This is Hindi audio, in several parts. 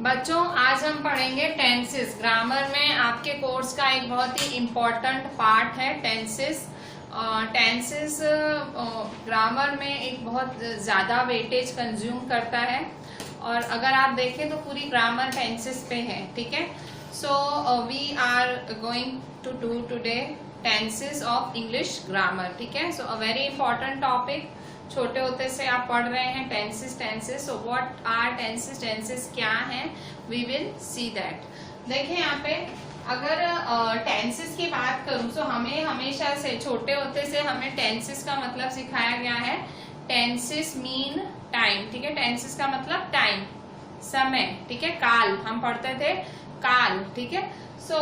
बच्चों आज हम पढ़ेंगे टेंसेस। ग्रामर में आपके कोर्स का एक बहुत ही इम्पोर्टेंट पार्ट है टेंसेस। टेंसेस ग्रामर में एक बहुत ज़्यादा वेटेज कंज्यूम करता है और अगर आप देखें तो पूरी ग्रामर टेंसेस पे है। ठीक है, so we are going to do today tenses of English grammar. ठीक है, so a very important topic. छोटे होते से आप पढ़ रहे हैं tenses. So what are tenses क्या हैं, वी विल सी दैट। देखिए यहाँ पे अगर टेंसेस की बात करूं तो हमें हमेशा से छोटे होते से हमें टेंसेस का मतलब सिखाया गया है। Tenses mean time. ठीक है, टेंसेस का मतलब टाइम, समय। ठीक है, काल हम पढ़ते थे, काल। ठीक है, so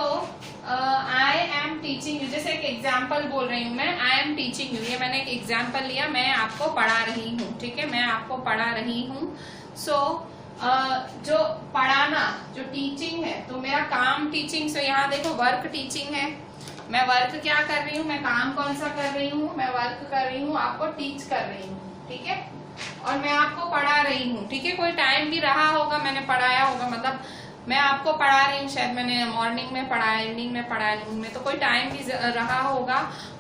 I am teaching you, जैसे एक एग्जाम्पल बोल रही हूँ मैं, आई एम टीचिंग यू, ये मैंने एक एग्जाम्पल लिया, मैं आपको पढ़ा रही हूँ। ठीक है, मैं आपको पढ़ा रही हूँ। सो जो पढ़ाना, जो टीचिंग है, तो मेरा काम टीचिंग। सो यहाँ देखो वर्क टीचिंग है, मैं वर्क क्या कर रही हूँ, मैं काम कौन सा कर रही हूँ, मैं वर्क कर रही हूँ, आपको टीच कर रही हूँ। ठीक है, और मैं आपको पढ़ा रही हूँ। ठीक है, कोई टाइम भी रहा होगा, मैंने पढ़ाया होगा, मतलब मैं आपको पढ़ा रही हूँ, शायद मैंने मॉर्निंग में पढ़ाया, इवनिंग में पढ़ाया, नून में, तो कोई टाइम भी रहा होगा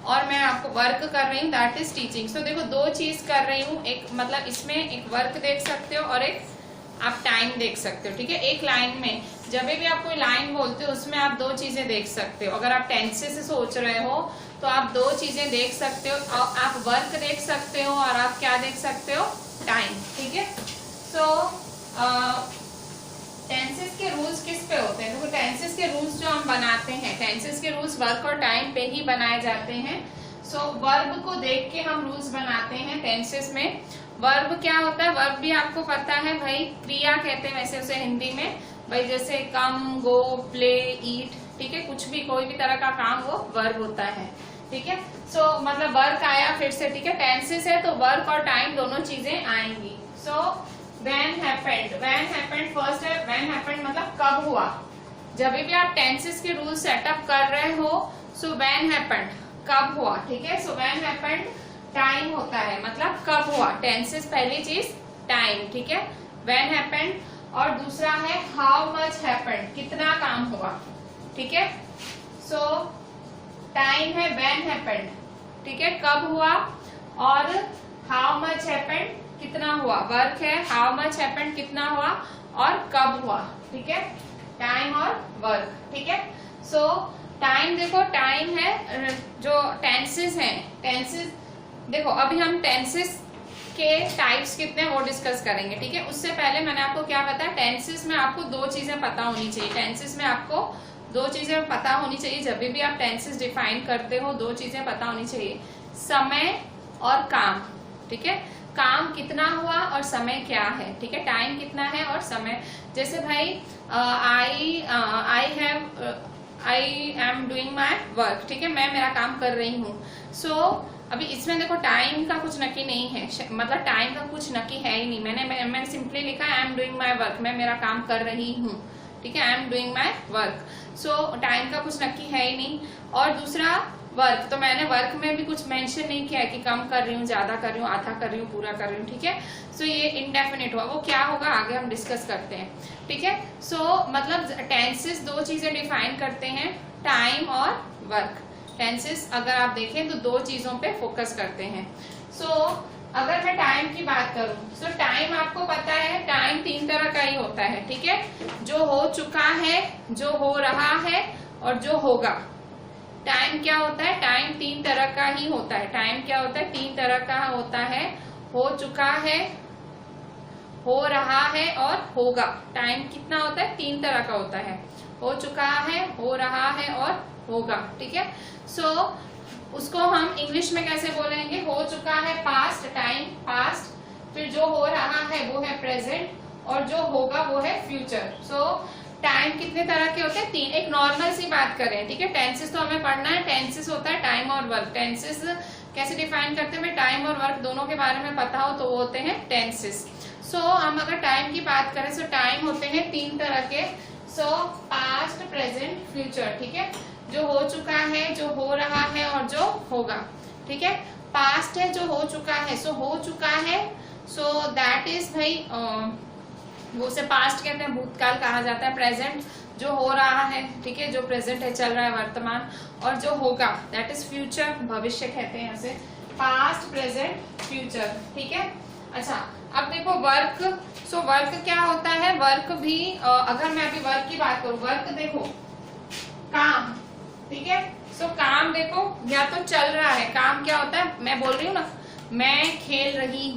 और मैं आपको वर्क कर रही हूँ, दैट इज टीचिंग। सो देखो दो चीज कर रही हूँ, एक मतलब इसमें एक वर्क देख सकते हो और एक आप टाइम देख सकते हो। ठीक है, एक लाइन में जब भी आप कोई लाइन बोलते हो उसमें आप दो चीजें देख सकते हो। अगर आप टेंसेस से सोच रहे हो तो आप दो चीजें देख सकते हो, आप वर्क देख सकते हो और आप क्या देख सकते हो, टाइम। ठीक है, सो टेंसेस के रूल्स किस पे होते हैं? देखो टेंसेस के रूल्स जो हम बनाते हैं, टेंसेस के रूल्स वर्क और टाइम पे ही बनाए जाते हैं। सो वर्ब को देख के हम रूल्स बनाते हैं टेंसेस में। वर्ब क्या होता है? वर्ब भी आपको पता है भाई, क्रिया कहते हैं वैसे उसे हिंदी में भाई, जैसे कम, गो, प्ले, ईट। ठीक है, कुछ भी कोई भी तरह का काम वो वर्ब होता है। ठीक है, सो मतलब वर्क आया फिर से। ठीक है, टेंसेस है तो वर्क और टाइम दोनों चीजें आएंगी। सो when happened फर्स्ट है, when happened मतलब कब हुआ। जब भी आप टेंसेस के रूल सेटअप कर रहे हो, सो when happened कब हुआ। ठीक है, सो when happened टाइम होता है, मतलब कब हुआ। टेंसेस पहली चीज टाइम। ठीक है, when happened, और दूसरा है how much happened कितना काम हुआ। ठीक है, सो टाइम है when happened, ठीक है, कब हुआ, और how much happened कितना हुआ। वर्क है how much happened कितना हुआ और कब हुआ। ठीक है, टाइम और वर्क। ठीक है, सो टाइम देखो, टाइम है जो टेंसेस हैं। टेंसेस देखो, अभी हम टेंसेस के टाइप्स कितने वो डिस्कस करेंगे। ठीक है, उससे पहले मैंने आपको क्या बताया, टेंसेस में आपको दो चीजें पता होनी चाहिए। टेंसेस में आपको दो चीजें पता होनी चाहिए। जब भी आप टेंसेस डिफाइन करते हो दो चीजें पता होनी चाहिए, समय और काम। ठीक है, काम कितना हुआ और समय क्या है। ठीक है, टाइम कितना है और समय। जैसे भाई I am doing my work. ठीक है, मैं मेरा काम कर रही हूँ। सो अभी इसमें देखो टाइम का कुछ नक्की नहीं है, मतलब टाइम का कुछ नक्की है ही नहीं। मैंने सिंपली लिखा I am doing my work, मैं मेरा काम कर रही हूँ। ठीक है, I am doing my work. So time का कुछ नक्की है ही नहीं। और दूसरा वर्क, तो मैंने वर्क में भी कुछ मेंशन नहीं किया कि कम कर रही हूँ, ज्यादा कर रही हूँ, आधा कर रही हूँ, पूरा कर रही हूँ। ठीक है, सो ये इंडेफिनिट हुआ, वो क्या होगा आगे हम डिस्कस करते हैं। ठीक है, सो मतलब टेंसेस दो चीजें डिफाइन करते हैं, टाइम और वर्क। टेंसेस अगर आप देखें तो दो चीजों पे फोकस करते हैं। सो अगर मैं टाइम की बात करूं, सो टाइम आपको पता है, टाइम तीन तरह का ही होता है। ठीक है, जो हो चुका है, जो हो रहा है और जो होगा। टाइम क्या होता है? टाइम तीन तरह का ही होता है। टाइम क्या होता है? तीन तरह का होता है, हो चुका है, हो रहा है और होगा। टाइम कितना होता है? तीन तरह का होता है, हो चुका है, हो रहा है और होगा। ठीक है, सो उसको हम इंग्लिश में कैसे बोलेंगे? हो चुका है पास्ट, टाइम पास्ट, फिर जो हो रहा है वो है प्रेजेंट और जो होगा वो है फ्यूचर। सो टाइम कितने तरह के होते हैं? तीन। एक नॉर्मल सी बात करें, ठीक है, टेंसेस तो हमें पढ़ना है। टेंसेस होता है टाइम और वर्क। टेंसेस कैसे डिफाइन करते हैं? टाइम और वर्क दोनों के बारे में पता हो तो वो होते हैं टेंसेस। सो हम अगर टाइम की बात करें, सो टाइम होते हैं तीन तरह के। सो पास्ट, प्रेजेंट, फ्यूचर। ठीक है, जो हो चुका है, जो हो रहा है और जो होगा। ठीक है, पास्ट है जो हो चुका है, सो हो चुका है, सो दैट इज भाई वो उसे पास्ट कहते हैं, भूतकाल कहा जाता है। प्रेजेंट जो हो रहा है, ठीक है, जो प्रेजेंट है, चल रहा है, वर्तमान। और जो होगा दैट इज फ्यूचर, भविष्य कहते हैं उसे। पास्ट, प्रेजेंट, फ्यूचर, ठीक है। अच्छा, अब देखो वर्क। सो वर्क क्या होता है? वर्क भी अगर मैं अभी वर्क की बात करूं, वर्क देखो काम, ठीक है। सो काम देखो या तो चल रहा है, काम क्या होता है? मैं बोल रही हूँ ना, मैं खेल रही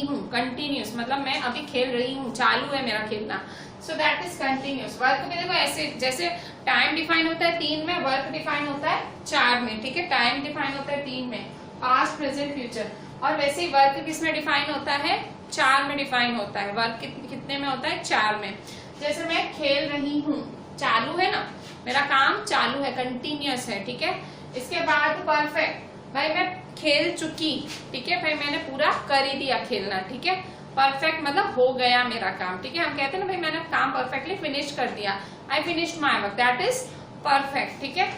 हूँ, कंटिन्यूस, मतलब मैं अभी खेल रही हूँ, चालू है मेरा खेलना। सो दैट इज कंटिन्यूस। वर्क में देखो ऐसे, जैसे टाइम डिफाइन होता है 3 में, वर्क डिफाइन होता है 4 में, ठीक है। टाइम डिफाइन होता है 3 में, पास्ट, प्रेजेंट, फ्यूचर। और वैसे ही वर्क किस में डिफाइन होता है? 4 में डिफाइन होता है। वर्क कितने में होता है? 4 में। जैसे मैं खेल रही हूँ, चालू है ना, मेरा काम चालू है, कंटिन्यूस है, ठीक है। इसके बाद परफेक्ट, भाई मैं खेल चुकी, ठीक है, भाई मैंने पूरा कर ही दिया खेलना, ठीक है। परफेक्ट मतलब हो गया मेरा काम, ठीक है। हम कहते हैं ना भाई मैंने काम परफेक्टली फिनिश कर दिया, I finished my work, that is perfect, ठीक है।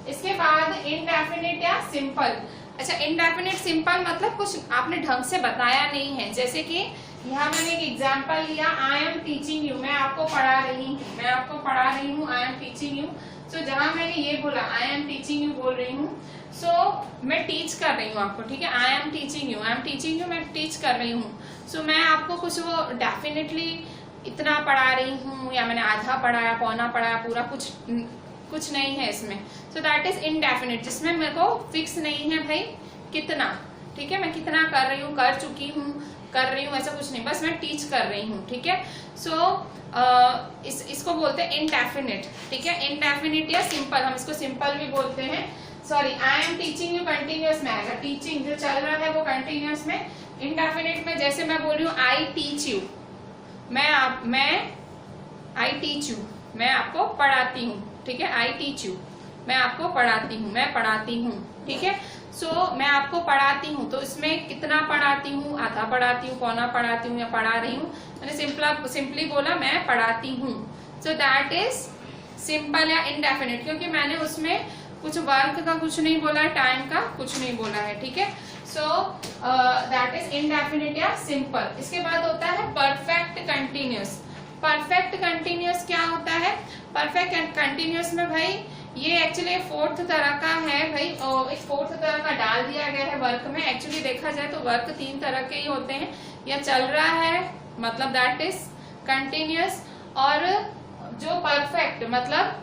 इसके बाद इनडेफिनिट या सिंपल। अच्छा, इनडेफिनिट सिंपल मतलब कुछ आपने ढंग से बताया नहीं है। जैसे कि यहाँ मैंने एक एग्जांपल लिया, आई एम टीचिंग यू, मैं आपको पढ़ा रही हूँ, आई एम टीचिंग यू। सो जहां मैंने ये बोला आई एम टीचिंग यू बोल रही हूँ, सो मैं टीच कर रही हूँ आपको, ठीक है। आई एम टीचिंग यू, मैं टीच कर रही हूँ। सो मैं आपको कुछ वो डेफिनेटली इतना पढ़ा रही हूँ, या मैंने आधा पढ़ाया, पौना पढ़ाया, पूरा कुछ नहीं है इसमें। सो दैट इज इनडेफिनिट, जिसमें मेरे को फिक्स नहीं है भाई कितना, ठीक है। मैं कितना कर रही हूँ, कर चुकी हूँ, कर रही हूँ, ऐसा कुछ नहीं, बस मैं टीच कर रही हूँ, ठीक है। सो इसको बोलते हैं इनडेफिनिट, ठीक है। इनडेफिनिट या सिंपल, हम इसको सिंपल भी बोलते हैं। Sorry, I am teaching you continuous में आएगा, टीचिंग जो चल रहा है वो कंटिन्यूअस में। इनडेफिनिट में जैसे मैं बोल रही हूँ I teach you, I teach you, मैं आपको पढ़ाती हूँ, ठीक है। आई टीच यू, मैं आपको पढ़ाती हूँ, मैं पढ़ाती हूँ, ठीक है। सो मैं आपको पढ़ाती हूँ, तो इसमें कितना पढ़ाती हूँ? आधा पढ़ाती हूँ, पौना पढ़ाती हूँ, या पढ़ा रही हूँ। मैंने सिंपली बोला मैं पढ़ाती हूँ। सो दैट इज सिंपल या इनडेफिनिट, क्योंकि मैंने उसमें कुछ वर्क का कुछ नहीं बोला है, टाइम का कुछ नहीं बोला है, ठीक है। सो दैट इज इनडेफिनिट या सिंपल। इसके बाद होता है परफेक्ट कंटिन्यूअस। परफेक्ट कंटिन्यूअस क्या होता है? परफेक्ट कंटिन्यूअस में भाई ये एक्चुअली 4th तरह का है भाई, एक 4th तरह का डाल दिया गया है वर्क में। एक्चुअली देखा जाए तो वर्क 3 तरह के ही होते हैं, या चल रहा है मतलब दैट इज कंटिन्यूअस, और जो परफेक्ट मतलब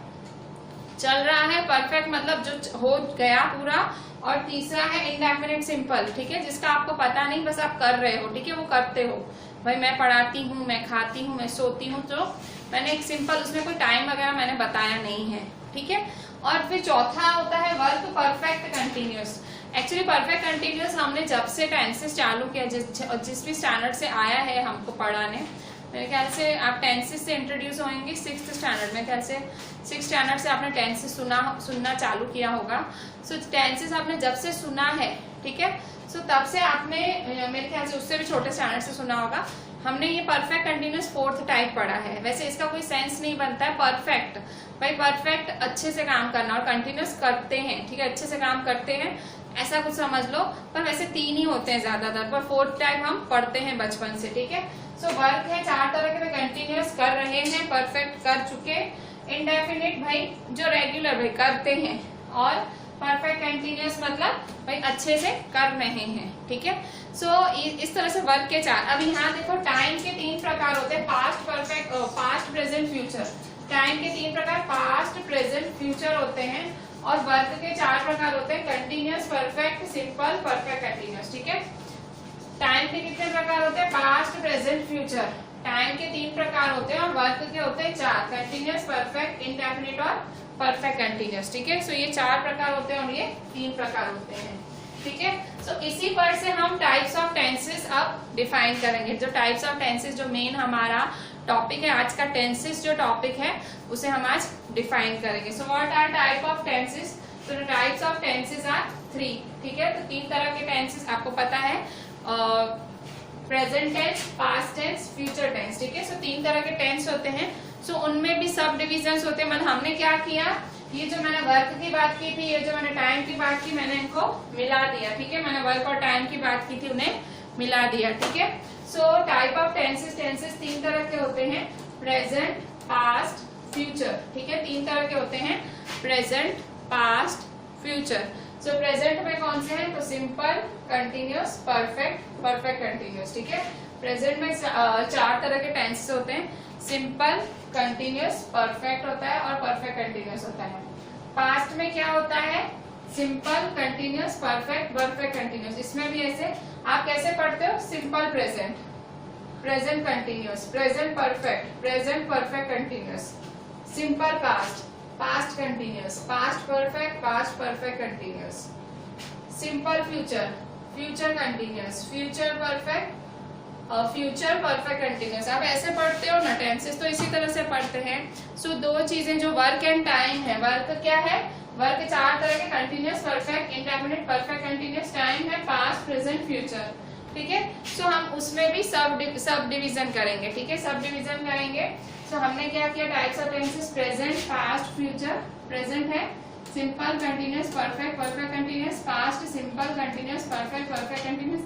चल रहा है, परफेक्ट मतलब जो हो गया पूरा, और तीसरा है इनडेफिनिट सिंपल, ठीक है, जिसका आपको पता नहीं, बस आप कर रहे हो, ठीक है, वो करते हो। भाई मैं पढ़ाती हूँ, मैं खाती हूँ, मैं सोती हूँ, तो मैंने एक सिंपल, उसमें कोई टाइम वगैरह मैंने बताया नहीं है, ठीक है। और फिर चौथा होता है work perfect continuous. Actually perfect continuous हमने जब से टेंसेस चालू किया, जिस भी स्टैंडर्ड से आया है हमको पढ़ाने, मेरे ख्याल से आप टेंसेस से इंट्रोड्यूस होंगे 6th स्टैंडर्ड में, ख्याल से 6th स्टैंडर्ड से आपने टेंसेस सुनना चालू किया होगा। सो टेंसेस आपने जब से सुना है, ठीक है, सो तब से आपने मेरे ख्याल से उससे भी छोटे स्टैंडर्ड से सुना होगा। हमने ये परफेक्ट कंटिन्यूअस 4th टाइप पढ़ा है। वैसे इसका कोई सेंस नहीं बनता है। परफेक्ट, भाई परफेक्ट अच्छे से काम करना, और कंटिन्यूअस करते हैं, ठीक है, अच्छे से काम करते हैं, ऐसा कुछ समझ लो। पर वैसे 3 ही होते हैं ज्यादातर, पर 4th टाइप हम पढ़ते हैं बचपन से, ठीक है। सो वर्क है 4 तरह के, कंटिन्यूअस कर रहे हैं, परफेक्ट कर चुके, इनडेफिनिट भाई जो रेगुलर भाई करते हैं, और परफेक्ट कंटिन्यूअस मतलब भाई अच्छे से कर रहे हैं, ठीक है। सो इस तरह से वर्क के 4। अब यहाँ देखो टाइम के 3 प्रकार होते हैं, past, perfect, past, present, future. Time के 3 प्रकार पास्ट, प्रेजेंट, फ्यूचर होते हैं, और वर्क के 4 प्रकार होते हैं, continuous, perfect, simple, perfect, continuous, ठीक है। टाइम के कितने प्रकार होते हैं? Past, present, future. टाइम के 3 प्रकार होते हैं, और वर्क के होते हैं 4, कंटिन्यूअस, परफेक्ट, इनडेफिनिट और परफेक्ट कंटिन्यूअस, ठीक है। सो ये 4 प्रकार होते हैं, और ये 3 प्रकार होते हैं, ठीक है। सो इसी पर से हम टाइप्स ऑफ टेंसेस अब डिफाइन करेंगे। जो टाइप्स ऑफ टेंसेस, जो मेन हमारा टॉपिक है आज का, टेंसेस जो टॉपिक है, उसे हम आज डिफाइन करेंगे। So what are type of tenses? तो टाइप्स ऑफ टेंसेस आर 3, ठीक है। तो 3 तरह के टेंसेस आपको पता है, present tense, past tense, future tense, ठीक है। सो 3 तरह के टेंस होते हैं। सो उनमें भी सब डिविजन्स होते हैं। मतलब हमने क्या किया, ये जो मैंने वर्क की बात की थी, ये जो मैंने टाइम की बात की, मैंने इनको मिला दिया, ठीक है। मैंने वर्क और टाइम की बात की थी, उन्हें मिला दिया, ठीक है। So type of tenses, tenses तीन तरह के होते हैं, प्रेजेंट, पास्ट, फ्यूचर, ठीक है, तीन तरह के होते हैं, प्रेजेंट, पास्ट, फ्यूचर। सो प्रेजेंट में कौन से हैं, तो simple, continuous, perfect, perfect continuous, ठीक है। प्रेजेंट में चार तरह के टेंसेस होते हैं, सिंपल, कंटिन्यूअस, परफेक्ट होता है और परफेक्ट कंटिन्यूअस होता है। पास्ट में क्या होता है, simple, continuous, perfect, perfect continuous. इसमें भी ऐसे आप कैसे पढ़ते हो, simple present, present continuous, present perfect, present perfect continuous, simple past, past continuous, past perfect, past perfect continuous, simple future, future continuous, future perfect, future perfect continuous. आप ऐसे पढ़ते हो ना टेंसेस, तो इसी तरह से पढ़ते हैं। सो दो चीजें जो वर्क एंड टाइम है, वर्क क्या है, वर्क चार तरह के, continuous, perfect, indefinite, perfect continuous, time है पास्ट, प्रेजेंट, फ्यूचर, ठीक है। सो हम उसमें भी सब डिवीजन करेंगे, ठीक है, सब डिवीजन करेंगे। सो हमने क्या किया, types of tenses, present, past, future. Present है simple, continuous, perfect, perfect continuous, past simple, continuous, perfect, perfect continuous,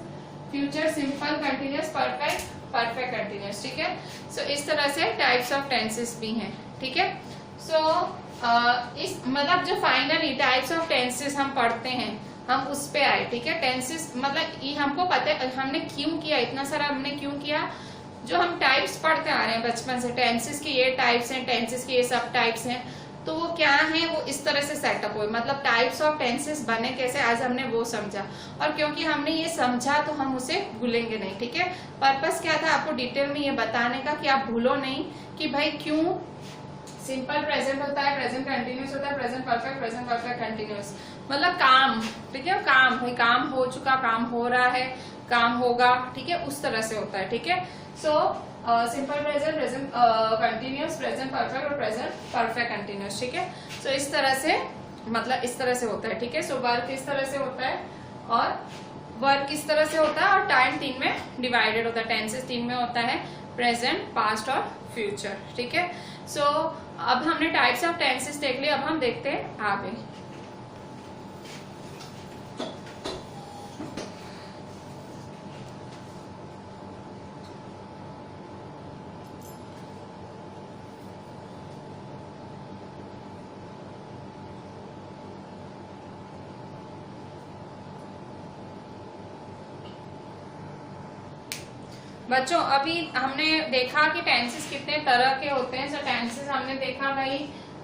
future simple, continuous, perfect, perfect continuous, ठीक है। सो इस तरह से टाइप्स ऑफ टेंसेस भी हैं, ठीक है। सो इस मतलब जो फाइनली टाइप्स ऑफ टेंसेस हम पढ़ते हैं, हम उस पे आए, ठीक है। टेंसेस मतलब ये हमको पता है हमने क्यों किया, इतना सारा हमने क्यों किया, जो हम टाइप्स पढ़ते आ रहे हैं बचपन से, टेंसेस के ये टाइप्स हैं, टेंसेस के ये सब टाइप्स हैं, तो वो क्या है, वो इस तरह से सेटअप हुए, मतलब टाइप्स ऑफ टेंसेस बने कैसे, आज हमने वो समझा। और क्योंकि हमने ये समझा तो हम उसे भूलेंगे नहीं, ठीक है। पर्पस क्या था, आपको डिटेल में ये बताने का कि आप भूलो नहीं कि भाई क्यों सिंपल प्रेजेंट होता है, प्रेजेंट कंटिन्यूअस होता है, present perfect, present perfect continuous, मतलब काम, ठीक है, काम भाई, काम हो चुका, काम हो रहा है, काम होगा, ठीक है, उस तरह से होता है, ठीक है। So simple present, present continuous, present perfect और प्रेजेंट परफेक्ट कंटिन्यूअस, ठीक है। सो इस तरह से मतलब इस तरह से होता है, ठीक है। सो वर्क इस तरह से होता है और वर्क इस तरह से होता है और टाइम तीन में डिवाइडेड होता है, टेंसेस तीन में होता है, प्रेजेंट, पास्ट और फ्यूचर, ठीक है। सो अब हमने टाइप्स ऑफ टेंसेस देख लिए, अब हम देखते हैं आगे। बच्चों अभी हमने देखा कि टेंसेस कितने तरह के होते हैं। सो टेंसेस हमने देखा भाई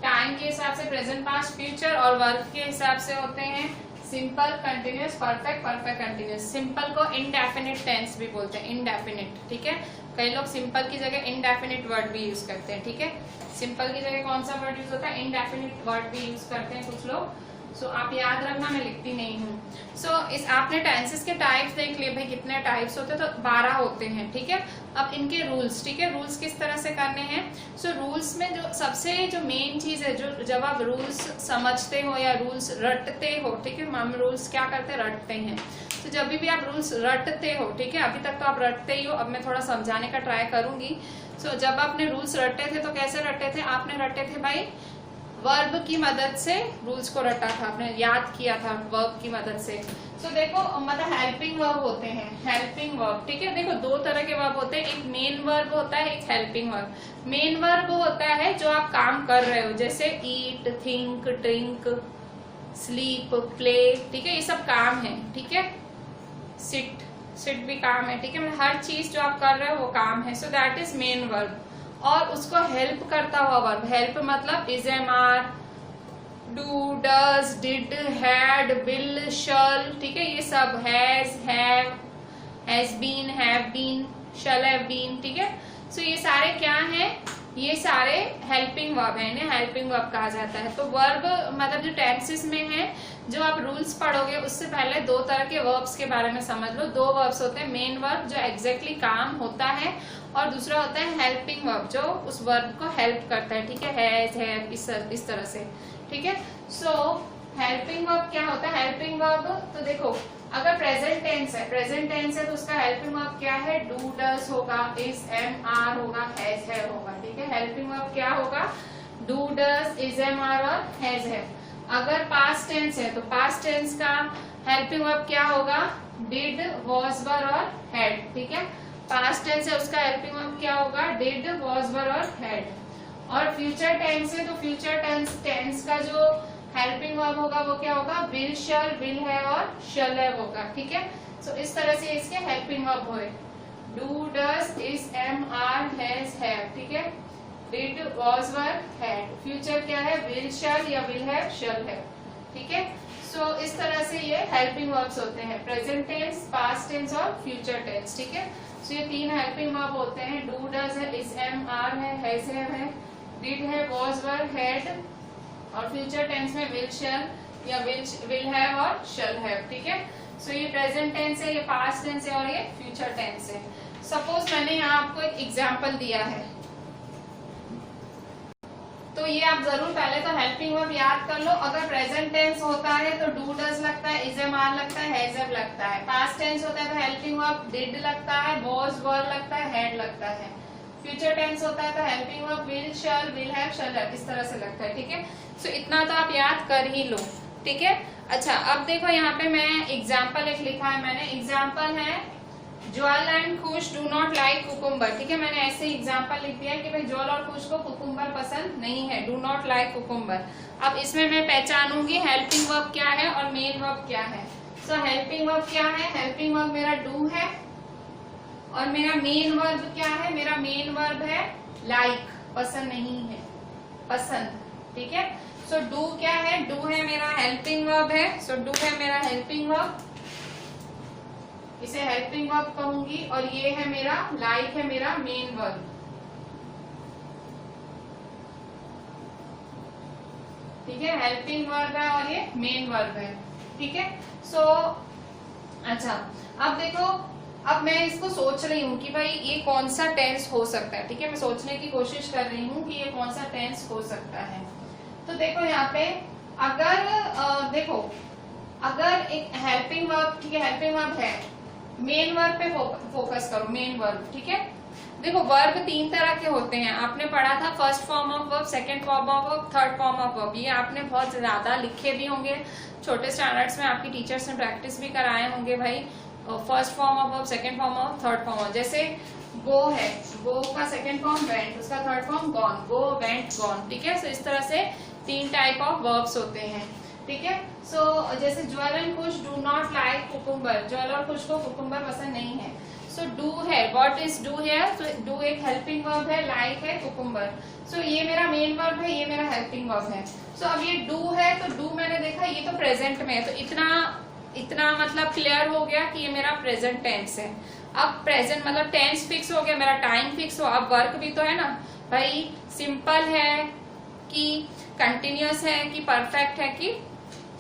टाइम के हिसाब से प्रेजेंट, पास्ट, फ्यूचर, और वर्क के हिसाब से होते हैं simple, continuous, perfect, perfect continuous. Simple को इनडेफिनिट टेंस भी बोलते हैं, इनडेफिनिट, ठीक है। कई लोग सिंपल की जगह इनडेफिनिट वर्ड भी यूज करते हैं, ठीक है। सिंपल की जगह कौन सा वर्ड यूज होता है, इनडेफिनिट वर्ड भी यूज करते हैं कुछ लोग। सो आप याद रखना, मैं लिखती नहीं हूँ। सो इस आपने टेंसेस के टाइप्स देख लिए भाई, कितने टाइप्स होते हैं, तो 12 होते हैं, ठीक है। अब इनके रूल्स, ठीक है, रूल्स किस तरह से करने हैं। सो रूल्स में जो सबसे जो मेन चीज है, जो जब आप रूल्स समझते हो या रूल्स रटते हो, ठीक है, हम रूल्स क्या करते हैं, रटते हैं। तो जब भी आप रूल्स रटते हो, ठीक है, अभी तक तो आप रटते ही हो, अब मैं थोड़ा समझाने का ट्राई करूंगी। सो जब आपने रूल्स रटे थे तो कैसे रटे थे, आपने रटे थे भाई वर्ब की मदद से, रूल्स को रटा था, आपने याद किया था वर्ब की मदद से। सो देखो मतलब हेल्पिंग वर्ब होते हैं, हेल्पिंग वर्ब, ठीक है। देखो दो तरह के वर्ब होते हैं, एक मेन वर्ब होता है, एक हेल्पिंग वर्ब। मेन वर्ब होता है जो आप काम कर रहे हो, जैसे ईट, थिंक, ड्रिंक, स्लीप, प्ले, ठीक है, ये सब काम है, ठीक है। सिट, सिट भी काम है, ठीक है, मतलब हर चीज जो आप कर रहे हो वो काम है। So that is main verb. और उसको हेल्प करता हुआ वर्ब, हेल्प मतलब is, am, are, do, does, did, had, will, shall, ठीक है, ये सब has, have, has been, have been, shall have been, ठीक है। सो ये सारे क्या हैं, ये सारे हेल्पिंग वर्ब है, इन्हें हेल्पिंग वर्ब कहा जाता है। तो वर्ब मतलब जो टेंसेस में है, जो आप रूल्स पढ़ोगे उससे पहले दो तरह के वर्ब्स के बारे में समझ लो। दो वर्ब्स होते हैं, मेन वर्ब जो एग्जैक्टली काम होता है, और दूसरा होता है हेल्पिंग वर्ब जो उस वर्ब को हेल्प करता है, ठीक है, हैज, हैव, इस तरह से, ठीक है। सो हेल्पिंग वर्ब क्या होता है, हेल्पिंग वर्ब तो देखो अगर प्रेजेंट टेंस है, प्रेजेंट टेंस है तो उसका हेल्पिंग वर्ब क्या है, डू, डज होगा, इज, एम, आर होगा, हैज, हैव होगा, ठीक है। हेल्पिंग वर्ब क्या होगा, do, does, is, am, are और हैज, हैव। अगर पास्ट टेंस है तो पास्ट टेंस का हेल्पिंग वर्ब क्या होगा, डिड, वॉज, वर और हैड, ठीक है। पास्ट टेंस है उसका हेल्पिंग वर्ब क्या होगा, डिड, वॉज, वर और हैड। और फ्यूचर टेंस है तो फ्यूचर टेंस का जो हेल्पिंग वर्ब होगा वो क्या होगा, विल, शैल, विल हैव और शैल हैव होगा। ठीक है, सो इस तरह से इसके हेल्पिंग वर्ब हुए, do, does, is, am, are, has, have. ठीक है, did, was, were, had. Future क्या है, विल, शैल या विल हैव, शैल हैव। ठीक है, सो इस तरह से ये हेल्पिंग वर्ब्स होते हैं, प्रेजेंट टेंस, पास्ट टेंस और फ्यूचर टेंस। ठीक है, सो ये 3 हेल्पिंग वर्ब होते हैं, डू, डज है, इज, एम, आर है, हैज, हैव है, डिड है, वॉज, वर, हैड। और फ्यूचर टेंस में विल, शैल या विल हैव और शैल हैव। ठीक है, सो ये प्रेजेंट टेंस है, ये पास्ट टेंस है और ये फ्यूचर टेंस है। सपोज मैंने यहाँ आपको एक एग्जाम्पल दिया है, तो ये आप जरूर पहले तो हेल्पिंग वर्ब याद कर लो। अगर प्रेजेंट टेंस होता है तो डू, डज लगता है, इज, एम, आर लगता है, हैज, हैव लगता है। पास्ट टेंस होता है तो हेल्पिंग वर्ब डिड लगता है, वॉज, वर लगता है, हैड लगता है। फ्यूचर टेंस होता है तो helping verb will, shall, will have, shall have, इस तरह से लगता है। ठीक है, सो इतना तो आप याद कर ही लो। ठीक है, अच्छा अब देखो यहाँ पे मैं एग्जाम्पल एक लिखा है मैंने, एग्जाम्पल है ज्वाल एंड खुश डू नॉट लाइक कुकुम्बर। ठीक है, मैंने ऐसे एग्जाम्पल लिख दिया कि भाई ज्वाल और खुश को कुकुम्बर पसंद नहीं है, डू नॉट लाइक कुकुम्बर। अब इसमें मैं पहचानूंगी हेल्पिंग वर्ब क्या है और मेन वर्ब क्या है। सो हेल्पिंग वर्ब क्या है, हेल्पिंग वर्ब मेरा डू है और मेरा मेन वर्ब क्या है, मेरा मेन वर्ब है लाइक, पसंद नहीं है, पसंद। ठीक है, सो डू क्या है, डू है मेरा हेल्पिंग वर्ब है, सो डू है मेरा हेल्पिंग वर्ब, इसे हेल्पिंग वर्ब कहूंगी। और ये है मेरा लाइक है मेरा मेन वर्ब। ठीक है, हेल्पिंग वर्ब है और ये मेन वर्ब है। ठीक है, सो अच्छा अब देखो, अब मैं इसको सोच रही हूँ कि भाई ये कौन सा टेंस हो सकता है। ठीक है, मैं सोचने की कोशिश कर रही हूँ कि ये कौन सा टेंस हो सकता है। तो देखो यहाँ पे अगर देखो अगर एक हेल्पिंग वर्ब, ठीक है हेल्पिंग वर्ब है, मेन वर्ब पे फोकस करो, मेन वर्ब। ठीक है, देखो वर्ब 3 तरह के होते हैं, आपने पढ़ा था first form of verb, second form of verb, third form of verb. ये आपने बहुत ज्यादा लिखे भी होंगे, छोटे स्टैंडर्ड्स में आपकी टीचर्स ने प्रैक्टिस भी कराए होंगे भाई, first form of verb, second form of, third form of. जैसे गो है, गो का सेकंड फॉर्म वेंट, उसका थर्ड फॉर्म गॉन, गो, वेंट, गॉन। ठीक है, सो इस तरह से 3 टाइप ऑफ वर्ब्स होते हैं। ठीक है, सो जैसे ज्वाल एंड खुश do not like cucumber, Jwal और खुश को कुकुम्बर पसंद नहीं है। सो डू है, what is do here, so do एक हेल्पिंग वर्ब है, लाइक है, कुकुम्बर। सो ये मेरा मेन वर्ब है, ये मेरा हेल्पिंग वर्ब है। सो अब ये डू है तो डू मैंने देखा ये तो प्रेजेंट में है, तो इतना मतलब क्लियर हो गया कि ये मेरा प्रेजेंट टेंस है। अब प्रेजेंट मतलब टेंस फिक्स हो गया, मेरा टाइम फिक्स हो। अब वर्क भी तो है ना भाई, सिंपल है कि कंटिन्यूअस है कि परफेक्ट है कि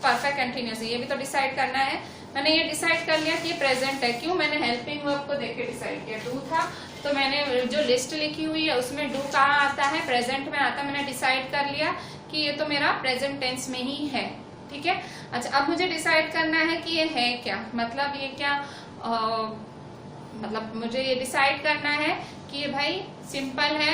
परफेक्ट कंटिन्यूअस है, ये भी तो डिसाइड करना है। मैंने ये डिसाइड कर लिया कि ये प्रेजेंट है, क्यों, मैंने हेल्पिंग वर्ब को देख के डिसाइड किया। डू था तो मैंने जो लिस्ट लिखी हुई है उसमें डू कहाँ आता है, प्रेजेंट में आता है, मैंने डिसाइड कर लिया कि ये तो मेरा प्रेजेंट टेंस में ही है। ठीक है, अच्छा अब मुझे डिसाइड करना है कि ये है क्या, मतलब ये क्या मतलब मुझे ये डिसाइड करना है कि ये भाई सिंपल है,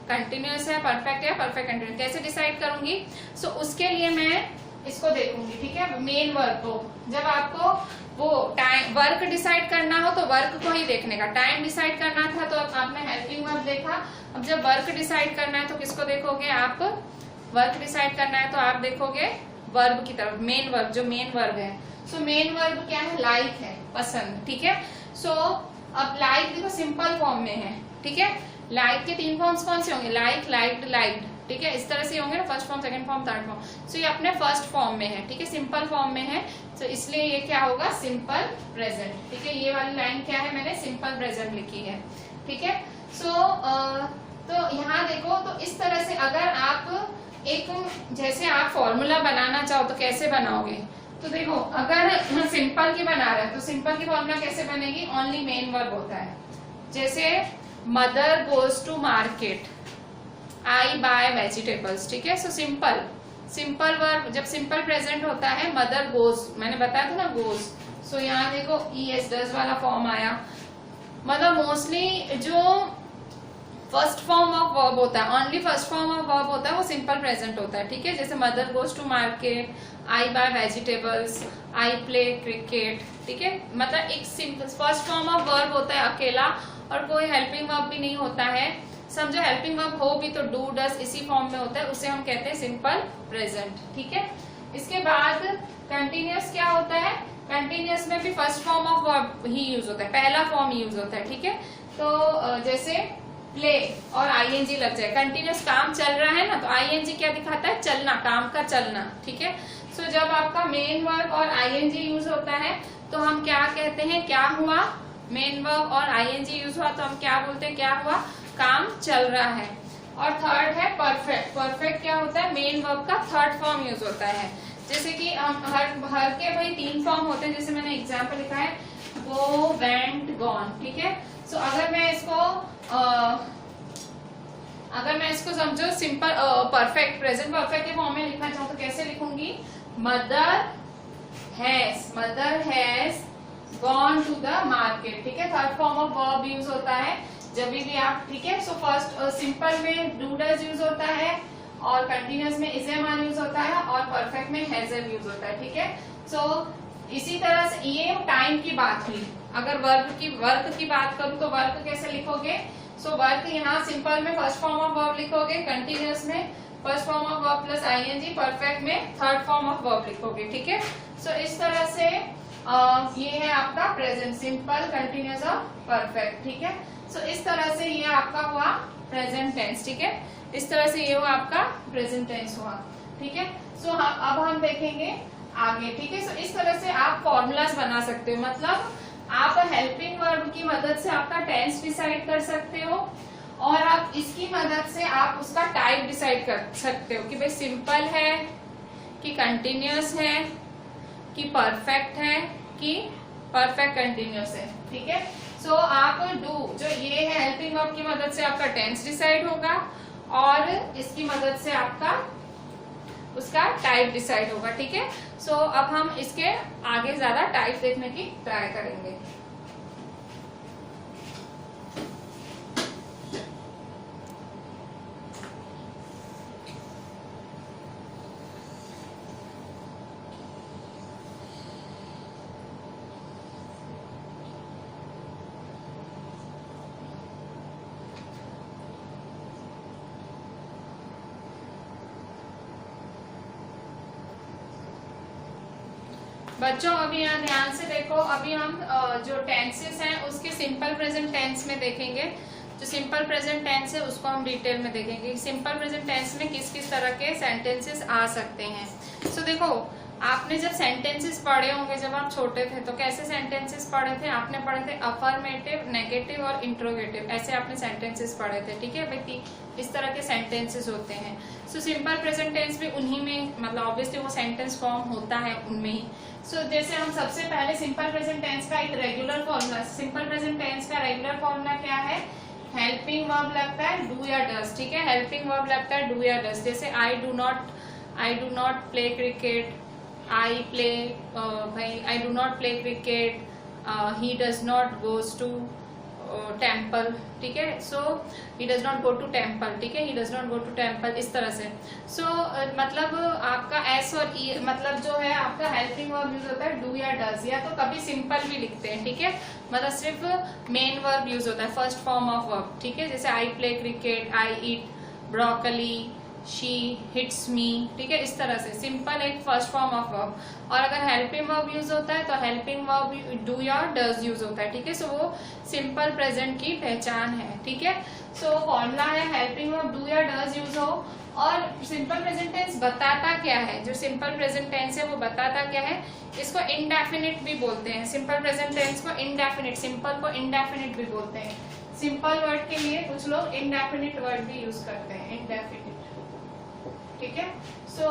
कंटिन्यूअस है, परफेक्ट है, परफेक्ट कंटिन्यूअस। कैसे डिसाइड करूंगी, सो उसके लिए मैं इसको देखूंगी। ठीक है, मेन वर्क को, जब आपको वो टाइम वर्क डिसाइड करना हो तो वर्क को ही देखने का, टाइम डिसाइड करना था तो आपने हेल्पिंग वर्ब देखा। अब जब वर्क डिसाइड करना है तो किसको देखोगे आप, वर्क डिसाइड करना है तो आप देखोगे वर्ब की तरफ, मेन वर्ब, जो मेन वर्ब है। सो मेन वर्ब क्या है, लाइक है, पसंद। ठीक है, सो अब लाइक देखो सिंपल फॉर्म में है। ठीक है, लाइक के 3 फॉर्म्स कौन से होंगे, लाइक, लाइक्ड, लाइक्ड। ठीक है, इस तरह से होंगे ना, first form, second form, third form. So ये अपने फर्स्ट फॉर्म में है। ठीक है, सिंपल फॉर्म में है, तो इसलिए ये क्या होगा, सिंपल प्रेजेंट। ठीक है, ये वाली लाइन क्या है, मैंने सिंपल प्रेजेंट लिखी है। ठीक है, सो तो यहाँ देखो, तो इस तरह से अगर आप एक जैसे आप फॉर्मूला बनाना चाहो तो कैसे बनाओगे, तो देखो अगर सिंपल की बना रहे हैं तो सिंपल की फॉर्मूला कैसे बनेगी, ओनली मेन वर्ब होता है। जैसे mother goes to market, I buy vegetables. ठीक है, सो सिंपल वर्ब जब सिंपल प्रेजेंट होता है, मदर गोज, मैंने बताया था ना गोज। सो यहाँ देखो ES डज वाला फॉर्म आया, मतलब मोस्टली जो फर्स्ट फॉर्म ऑफ वर्ब होता है, only first form of verb होता है, वो सिंपल प्रेजेंट होता है। ठीक है, जैसे mother goes to market, I buy vegetables, I play cricket. ठीक है, मतलब एक simple first form of verb होता है अकेला, और कोई हेल्पिंग वर्ब भी नहीं होता है, समझो हेल्पिंग वर्ब हो भी तो डू डज इसी फॉर्म में होता है, उसे हम कहते हैं सिंपल प्रेजेंट। ठीक है, इसके बाद कंटिन्यूअस क्या होता है, कंटिन्यूअस में भी first form of verb he use होता है, पहला फॉर्म यूज होता है। ठीक है, तो जैसे प्ले और आईएनजी लग जाए, कंटिन्यूअस काम चल रहा है ना, तो आईएनजी क्या दिखाता है, चलना, काम का चलना। ठीक है, सो जब आपका मेन वर्ब और आईएनजी यूज होता है तो हम क्या कहते हैं, क्या हुआ, मेन वर्ब और आईएनजी यूज हुआ तो हम क्या बोलते हैं, क्या हुआ, काम चल रहा है। और थर्ड है परफेक्ट। परफेक्ट क्या होता है, मेन वर्ब का थर्ड फॉर्म यूज होता है। जैसे कि हम हर के भाई 3 फॉर्म होते हैं, जैसे मैंने एग्जाम्पल लिखा है गो, वेंट, गॉन। ठीक है, सो अगर मैं इसको समझो सिंपल परफेक्ट प्रेजेंट परफेक्ट के फॉर्म में लिखना चाहूँ तो कैसे लिखूंगी, mother has gone to the market. ठीक है, third form of verb use होता है जब भी आप, ठीक है, सो फर्स्ट सिंपल में डू डज यूज होता है, और कंटिन्यूअस में इज एम यूज होता है, और परफेक्ट में हैज एम यूज होता है। ठीक है, सो इसी तरह से ये टाइम की बात हुई। अगर वर्क की बात करूं तो वर्क कैसे लिखोगे, सो वर्क यहाँ सिंपल में फर्स्ट फॉर्म ऑफ वर्ब लिखोगे, कंटिन्यूअस में first form of verb plus I N G, perfect में थर्ड फॉर्म ऑफ वर्ब लिखोगे। ठीक है, सो इस तरह से ये है आपका प्रेजेंट, सिंपल, कंटिन्यूअस और परफेक्ट। ठीक है, सो इस तरह से ये आपका हुआ प्रेजेंट टेंस। ठीक है, इस तरह से ये हुआ आपका प्रेजेंट टेंस हुआ। ठीक है, सो अब हम देखेंगे आगे। ठीक है, सो इस तरह से आप फॉर्मूलाज बना सकते हो, मतलब आप हेल्पिंग वर्ब की मदद से आपका टेंस डिसाइड कर सकते हो, और आप इसकी मदद से आप उसका टाइप डिसाइड कर सकते हो कि भाई सिंपल है कि कंटिन्यूअस है कि परफेक्ट है कि परफेक्ट कंटिन्यूअस है। ठीक है, सो आप डू जो ये है हेल्पिंग वर्ब की मदद से आपका टेंस डिसाइड होगा, और इसकी मदद से आपका उसका टाइप डिसाइड होगा। ठीक है, सो अब हम इसके आगे ज्यादा टाइप देखने की ट्राई करेंगे। बच्चों अभी यहाँ ध्यान से देखो, अभी हम जो टेंसेस हैं उसके सिंपल प्रेजेंट टेंस में देखेंगे। जो सिंपल प्रेजेंट टेंस है उसको हम डिटेल में देखेंगे, सिंपल प्रेजेंट टेंस में किस किस तरह के सेंटेंसेस आ सकते हैं। सो देखो, आपने जब सेंटेंसेस पढ़े होंगे जब आप छोटे थे तो कैसे सेंटेंसेस पढ़े थे, आपने पढ़े थे अफर्मेटिव, नेगेटिव और इंट्रोगेटिव, ऐसे आपने सेंटेंसेस पढ़े थे। ठीक है भाई, इस तरह के सेंटेंसेस होते हैं। सो सिंपल प्रेजेंट टेंस भी उन्हीं में, मतलब ऑब्वियसली वो सेंटेंस फॉर्म होता है उनमें ही। सो जैसे हम सबसे पहले सिंपल प्रेजेंट टेंस का एक regular formula, simple present tense का रेगुलर फॉर्मूला क्या है, हेल्पिंग वर्ब लगता है डू या डज। ठीक है, हेल्पिंग वर्ब लगता है डू या डज। जैसे आई do not play cricket, I play I do not play cricket, he does not goes to temple। ठीक है, so he does not go to temple। ठीक है, he does not go to temple, इस तरह से। so मतलब आपका एस और ई, मतलब जो है आपका हेल्पिंग वर्ब यूज होता है डू या डज, या तो कभी सिंपल भी लिखते हैं। ठीक है, मतलब सिर्फ मेन वर्ब यूज होता है, फर्स्ट फॉर्म ऑफ वर्ब। ठीक है, जैसे आई play cricket, I eat broccoli, she hits me. ठीक है, इस तरह से सिंपल एक फर्स्ट फॉर्म ऑफ वर्ब। और अगर हेल्पिंग वर्ब यूज होता है तो हेल्पिंग वर्ब डू या डज यूज होता है। ठीक है, सो वो सिंपल प्रेजेंट की पहचान है। ठीक है, सो फॉर्मूला है हेल्पिंग वर्ब डू या डज यूज हो। और सिंपल प्रेजेंट टेंस बताता क्या है, जो सिंपल प्रेजेंट टेंस है वो बताता क्या है, इसको इनडेफिनिट भी बोलते हैं। सिंपल प्रेजेंट टेंस को इनडेफिनिट, सिंपल को इनडेफिनिट भी बोलते हैं। सिंपल वर्ड के लिए कुछ लोग इनडेफिनिट वर्ड भी यूज करते हैं, इनडेफिनिट। ठीक है, सो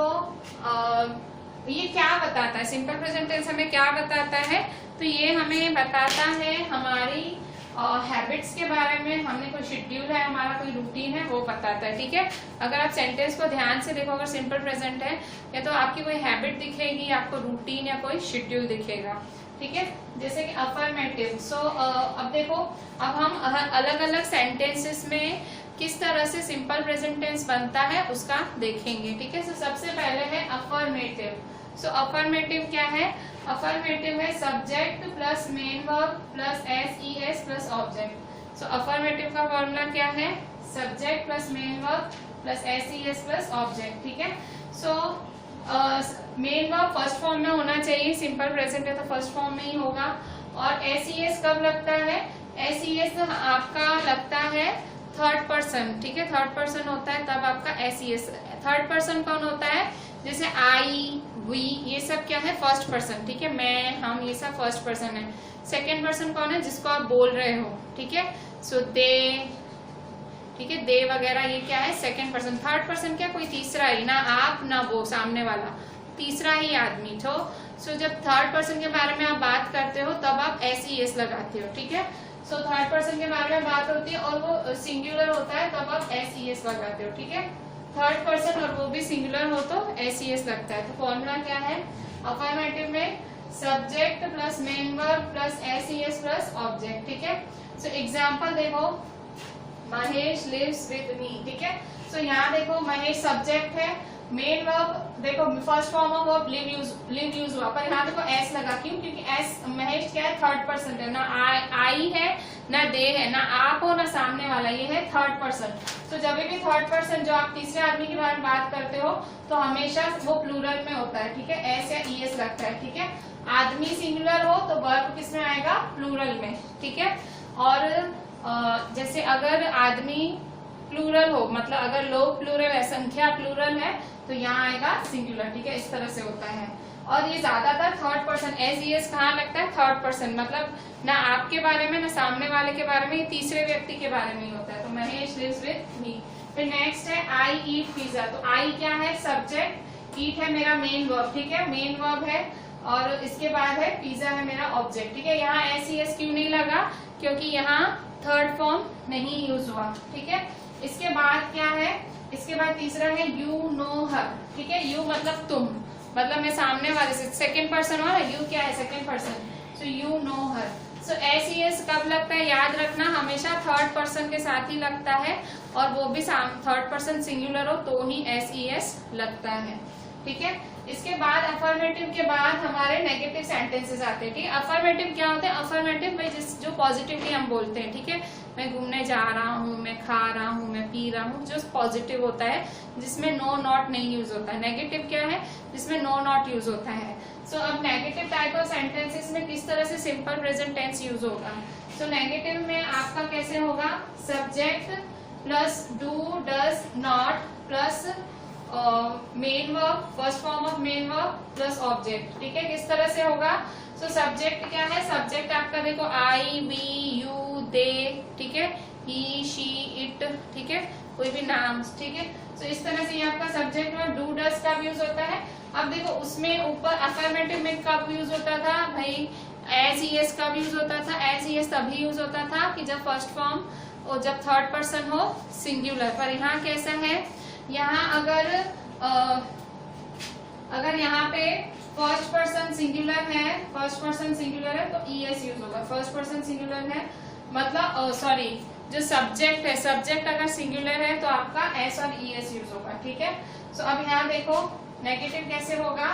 ये क्या बताता है, सिंपल प्रेजेंट टेंस हमें क्या बताता है, तो ये हमें बताता है हमारी हैबिट्स के बारे में। हमने कोई शेड्यूल है, हमारा कोई रूटीन है, वो बताता है। ठीक है, अगर आप सेंटेंस को ध्यान से देखो, अगर सिंपल प्रेजेंट है या तो आपकी कोई हैबिट दिखेगी, आपको रूटीन या कोई शेड्यूल दिखेगा। ठीक है, जैसे कि अफर्मेटिव। सो अब देखो, अब हम अलग अलग सेंटेंसेस में किस तरह से सिंपल प्रेजेंट टेंस बनता है उसका देखेंगे। ठीक है, सो सबसे पहले है अफर्मेटिव। सो अफर्मेटिव क्या है, अफर्मेटिव है subject plus main verb plus S E S plus object. So affirmative का फॉर्मूला क्या है, subject plus main verb plus SES plus object, ठीक है। So main verb first form में होना चाहिए, सिंपल प्रेजेंट है तो फर्स्ट फॉर्म में ही होगा। और एसईएस कब लगता है, एसईएस आपका लगता है थर्ड पर्सन, ठीक है, थर्ड पर्सन होता है तब आपका एसईएस। थर्ड पर्सन कौन होता है, जैसे आई, वी, ये सब क्या है, फर्स्ट पर्सन, ठीक है, मैं, हम, ये सब फर्स्ट पर्सन है। सेकेंड पर्सन कौन है, जिसको आप बोल रहे हो, ठीक है, सो दे, ठीक है, दे वगैरह ये क्या है, सेकेंड पर्सन। थर्ड पर्सन क्या, कोई तीसरा ही, ना आप ना वो सामने वाला, तीसरा ही आदमी। तो सो जब थर्ड पर्सन के बारे में आप बात करते हो तब आप एसईएस लगाते हो, ठीक है। सो थर्ड पर्सन के बारे में बात होती है और वो सिंगुलर होता है तब आप एसईएस लगाते हो, ठीक है। थर्ड पर्सन और वो भी सिंगुलर हो तो एसईएस लगता है। तो फॉर्मूला क्या है, अफर्मेटिव में subject plus main verb plus SES plus object, ठीक है। सो एग्जांपल देखो, महेश लिव्स विद मी, ठीक है। सो यहाँ देखो महेश सब्जेक्ट है, मेन वर्ब देखो first form of verb live use हुआ, पर यहाँ देखो एस लगा, क्यों, क्योंकि एस, महेश क्या है, थर्ड पर्सन है, ना आई है ना दे है, ना आप हो ना सामने वाला, ये है थर्ड पर्सन। तो जब भी थर्ड पर्सन जो आप तीसरे आदमी के बारे में बात करते हो तो हमेशा वो प्लूरल में होता है, ठीक है, एस या ईएस लगता है, ठीक है। आदमी सिंगुलर हो तो वर्ब किस में आएगा, प्लूरल में, ठीक है। और जैसे अगर आदमी प्लूरल हो, मतलब अगर लोग प्लूरल है, संख्या प्लूरल है, तो यहाँ आएगा सिंगुलर, ठीक है, इस तरह से होता है। और ये ज्यादातर थर्ड पर्सन, एसईएस कहाँ लगता है, थर्ड पर्सन, मतलब ना आपके बारे में ना सामने वाले के बारे में, तीसरे व्यक्ति के बारे में ही होता है। तो महेश लिव्स विद मी। फिर नेक्स्ट है आई ईट पिज्जा, तो आई क्या है, सब्जेक्ट, ईट है मेरा मेन वर्ब, ठीक है, मेन वर्ब है, और इसके बाद है पिज्जा है मेरा ऑब्जेक्ट, ठीक है। यहाँ एसईएस क्यों नहीं लगा, क्योंकि यहाँ थर्ड फॉर्म नहीं यूज हुआ, ठीक है। इसके बाद क्या है, इसके बाद तीसरा है यू नो हर, ठीक है, यू मतलब तुम, मतलब मैं सामने वाले से, सेकेंड पर्सन हो ना, यू क्या है, second person, so you know her. So SES कब लगता है, याद रखना हमेशा थर्ड पर्सन के साथ ही लगता है, और वो भी थर्ड पर्सन सिंगुलर हो तो ही एसईएस लगता है, ठीक है। इसके बाद अफर्मेटिव के बाद हमारे नेगेटिव सेंटेंसेस आते हैं, ठीक है। अफर्मेटिव क्या होते हैं, अफर्मेटिव में जो पॉजिटिवली हम बोलते हैं, ठीक है, मैं घूमने जा रहा हूँ, मैं खा रहा हूँ, मैं पी रहा हूँ, जो पॉजिटिव होता है, जिसमें नो नॉट नहीं यूज होता है। नेगेटिव क्या है, जिसमें नो नॉट यूज होता है। सो अब नेगेटिव टाइप ऑफ सेंटेंसेस में किस तरह से सिंपल प्रेजेंट टेंस यूज होगा। सो नेगेटिव में आपका कैसे होगा, subject plus do does not plus main verb, first form of main verb plus object, ठीक है, किस तरह से होगा। सो सब्जेक्ट क्या है, सब्जेक्ट आपका देखो आई, वी, यू, दे, ठीक है, ही, शी, इट, ठीक है, कोई भी नाम, ठीक है। सो इस तरह से ये आपका सब्जेक्ट में डू डज का यूज होता है। अब देखो उसमें ऊपर अफर्मेटिव में कब यूज होता था भाई, एसईएस कब यूज होता था, एसईएस तभी यूज होता था कि जब फर्स्ट फॉर्म और जब थर्ड पर्सन हो सिंगुलर। पर यहाँ कैसा है, यहाँ अगर यहाँ पे फर्स्ट पर्सन सिंगुलर है, फर्स्ट पर्सन सिंगुलर है तो ईएस यूज होगा। फर्स्ट पर्सन सिंगुलर है मतलब सॉरी, जो सब्जेक्ट है, सब्जेक्ट अगर सिंगुलर है तो आपका एस और ईएस यूज होगा, ठीक है। सो अब यहाँ देखो नेगेटिव कैसे होगा,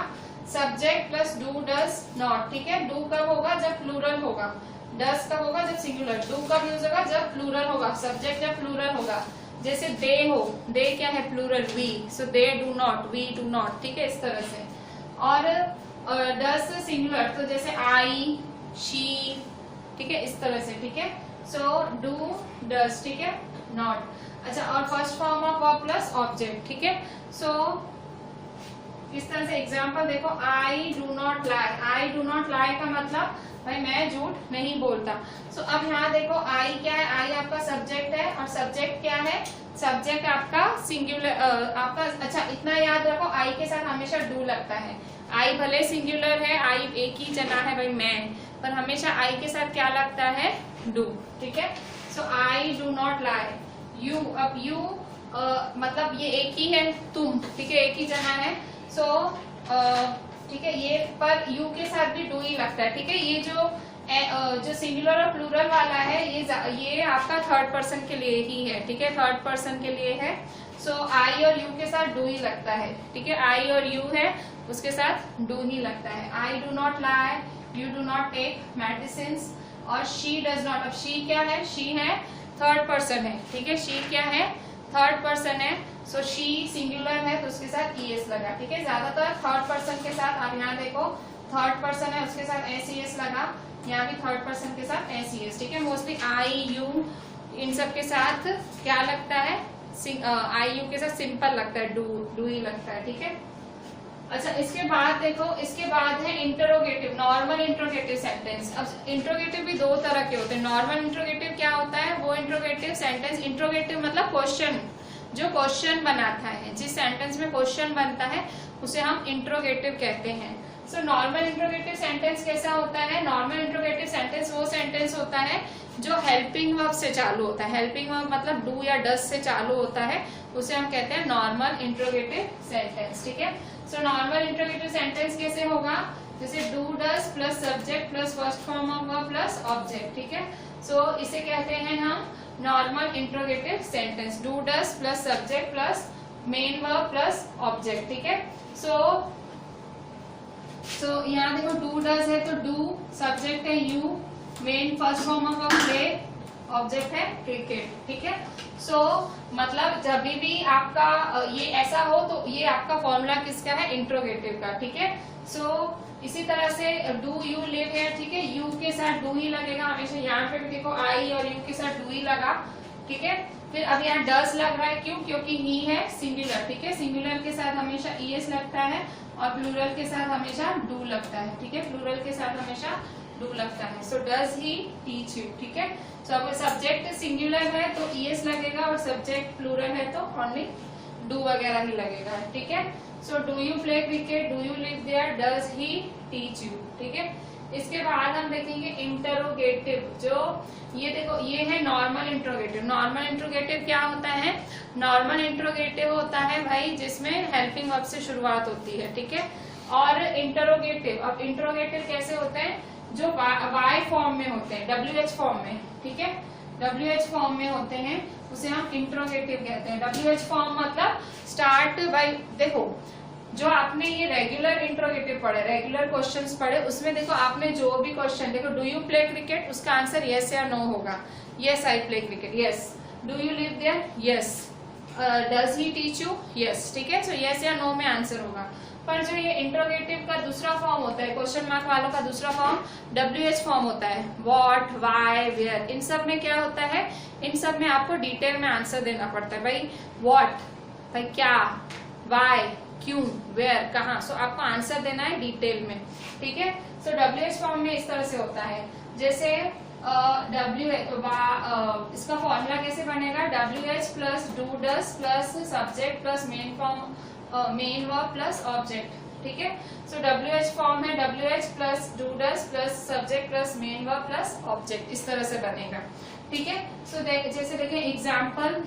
subject plus do does not, ठीक है। डू कब होगा, जब प्लूरल होगा, डज कब होगा, जब सिंगुलर, डू कब यूज होगा, जब प्लूरल होगा, सब्जेक्ट जब प्लूरल होगा। जैसे दे हो, दे क्या है, plural, we, so they do not, we do not, ठीक है, इस तरह से। और डज सिंगुलर, तो जैसे आई, शी, ठीक है, इस तरह से, ठीक है। सो डू डज, ठीक है, नॉट। अच्छा, और first form of verb plus object, ठीक है। सो इस तरह से एग्जाम्पल देखो, आई do not lie, I do not लाई का मतलब भाई मैं झूठ नहीं बोलता। सो अब यहाँ देखो आई क्या है, आई आपका सब्जेक्ट है, और सब्जेक्ट क्या है, सब्जेक्ट आपका सिंगुलर, आपका, अच्छा इतना याद रखो, आई के साथ हमेशा डू लगता है। आई भले सिंगुलर है, आई एक ही जना है भाई मैं, पर हमेशा आई के साथ क्या लगता है, डू, ठीक है। So I do not lie, you, अब यू मतलब ये एक ही है, तुम, ठीक है, एक ही जना है। सो ठीक है, ये पर यू के साथ भी डू ही लगता है, ठीक है। ये जो सिंगुलर और प्लूरल वाला है, ये आपका थर्ड पर्सन के लिए ही है, ठीक है, थर्ड पर्सन के लिए है। सो आई और यू के साथ डू ही लगता है, ठीक है, आई और यू है उसके साथ डू ही लगता है। I do not lie, you do not take medicine, और शी डज नॉट। अब शी क्या है, शी है थर्ड पर्सन है, ठीक है, शी क्या है थर्ड पर्सन है, सो शी सिंगुलर है तो उसके साथ ईएस लगा, ठीक है। ज्यादातर थर्ड पर्सन के साथ, आप यहाँ देखो थर्ड पर्सन है उसके साथ एसईएस लगा, यहाँ भी थर्ड पर्सन के साथ एसईएस, ठीक है। मोस्टली आई यू इन सब के साथ क्या लगता है, आई यू के साथ सिंपल लगता है, डू ही लगता है, ठीक है। अच्छा, इसके बाद देखो, इसके बाद है इंटरोगेटिव, नॉर्मल इंटरोगेटिव सेंटेंस। अब इंटरोगेटिव भी दो तरह के होते हैं। नॉर्मल इंटरोगेटिव क्या होता है, वो इंटरोगेटिव सेंटेंस, इंटरोगेटिव मतलब क्वेश्चन, जो क्वेश्चन बनाता है, जिस सेंटेंस में क्वेश्चन बनता है उसे हम इंटरोगेटिव कहते हैं। सो नॉर्मल इंटरोगेटिव सेंटेंस कैसा होता है, नॉर्मल इंटरोगेटिव सेंटेंस वो सेंटेंस होता है जो हेल्पिंग वर्ब से चालू होता है। हेल्पिंग वर्ब मतलब डू या डज से चालू होता है, उसे हम कहते हैं नॉर्मल इंटरोगेटिव सेंटेंस, ठीक है। सो नॉर्मल इंटरोगेटिव सेंटेंस कैसे होगा, जैसे do does plus subject plus first form of verb plus object, ठीक है। सो इसे कहते हैं हम normal interrogative sentence, do does plus subject plus main verb plus object, ठीक है। सो यहाँ देखो डू डज है तो डू, सब्जेक्ट है you, main first form of verb play, object है क्रिकेट, ठीक है। सो मतलब जब भी आपका ये ऐसा हो तो ये आपका फॉर्मूला किसका है, इंट्रोगेटिव का, ठीक है। सो इसी तरह से डू यू लिव हियर, ठीक है, यू के साथ डू ही लगेगा हमेशा। यहाँ पे भी देखो आई और यू के साथ डू ही लगा, ठीक है। फिर अब यहाँ डज लग रहा है, क्यों, क्योंकि ही है सिंगुलर, ठीक है। सिंगुलर के साथ हमेशा ईएस लगता है और प्लूरल के साथ हमेशा डू लगता है, ठीक है। प्लूरल के साथ हमेशा डू लगता है। So does he teach you, ठीक है। सो अब सब्जेक्ट सिंगुलर है तो ईएस लगेगा और सब्जेक्ट प्लूरल है तो ओनली डू वगैरह ही लगेगा, ठीक है। So do you play cricket, do you live there, does he teach you, ठीक है। इसके बाद हम देखेंगे इंटरोगेटिव, जो ये देखो ये है नॉर्मल इंट्रोगेटिव। नॉर्मल इंट्रोगेटिव क्या होता है, नॉर्मल इंट्रोगेटिव होता है भाई जिसमें हेल्पिंग वर्ब से शुरुआत होती है, ठीक है। और इंटरोगेटिव, अब इंटरोगेटिव कैसे होते हैं, जो वाई फॉर्म में होते हैं, WH फॉर्म में, ठीक है, WH फॉर्म में होते हैं, उसे हम इंटरोगेटिव कहते हैं। WH फॉर्म मतलब स्टार्ट बाय, देखो जो आपने ये रेगुलर इंटरोगेटिव पढ़े, रेगुलर क्वेश्चंस पढ़े, उसमें देखो आपने जो भी क्वेश्चन, देखो डू यू प्ले क्रिकेट, उसका आंसर यस या नो होगा। Yes I play cricket, yes. Do you live there, yes. Does he teach you, yes, ठीक है। सो यस या नो में आंसर होगा। पर जो ये इंटरोगेटिव का दूसरा फॉर्म होता है, क्वेश्चन मार्क वालों का दूसरा फॉर्म WH फॉर्म होता है, व्हाट, व्हाई, वेयर। इन सब में क्या होता है, इन सब में आपको डिटेल में आंसर देना पड़ता है। भाई व्हाट, भाई क्या, व्हाई क्यों, वेयर कहाँ, सो आपको आंसर देना है डिटेल में, ठीक है। सो WH फॉर्म में इस तरह से होता है, जैसे इसका फॉर्मूला कैसे बनेगा, WH plus do does plus subject plus main form, main verb plus object, ठीक है। सो WH फॉर्म है WH plus do does plus subject plus main verb plus object, इस तरह से बनेगा, ठीक है। सो जैसे देखें एग्जाम्पल,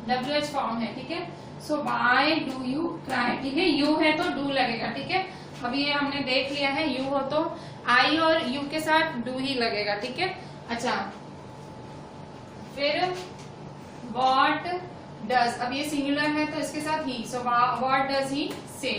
WH फॉर्म है, ठीक है। सो वाई डू यू क्राई, ठीक है, यू है तो डू लगेगा, ठीक है। अब ये हमने देख लिया है, यू हो तो आई और यू के साथ डू ही लगेगा, ठीक है। अच्छा, फिर व्हाट डज, अब ये सिंगुलर है तो इसके साथ ही, सो व्हाट डज ही से,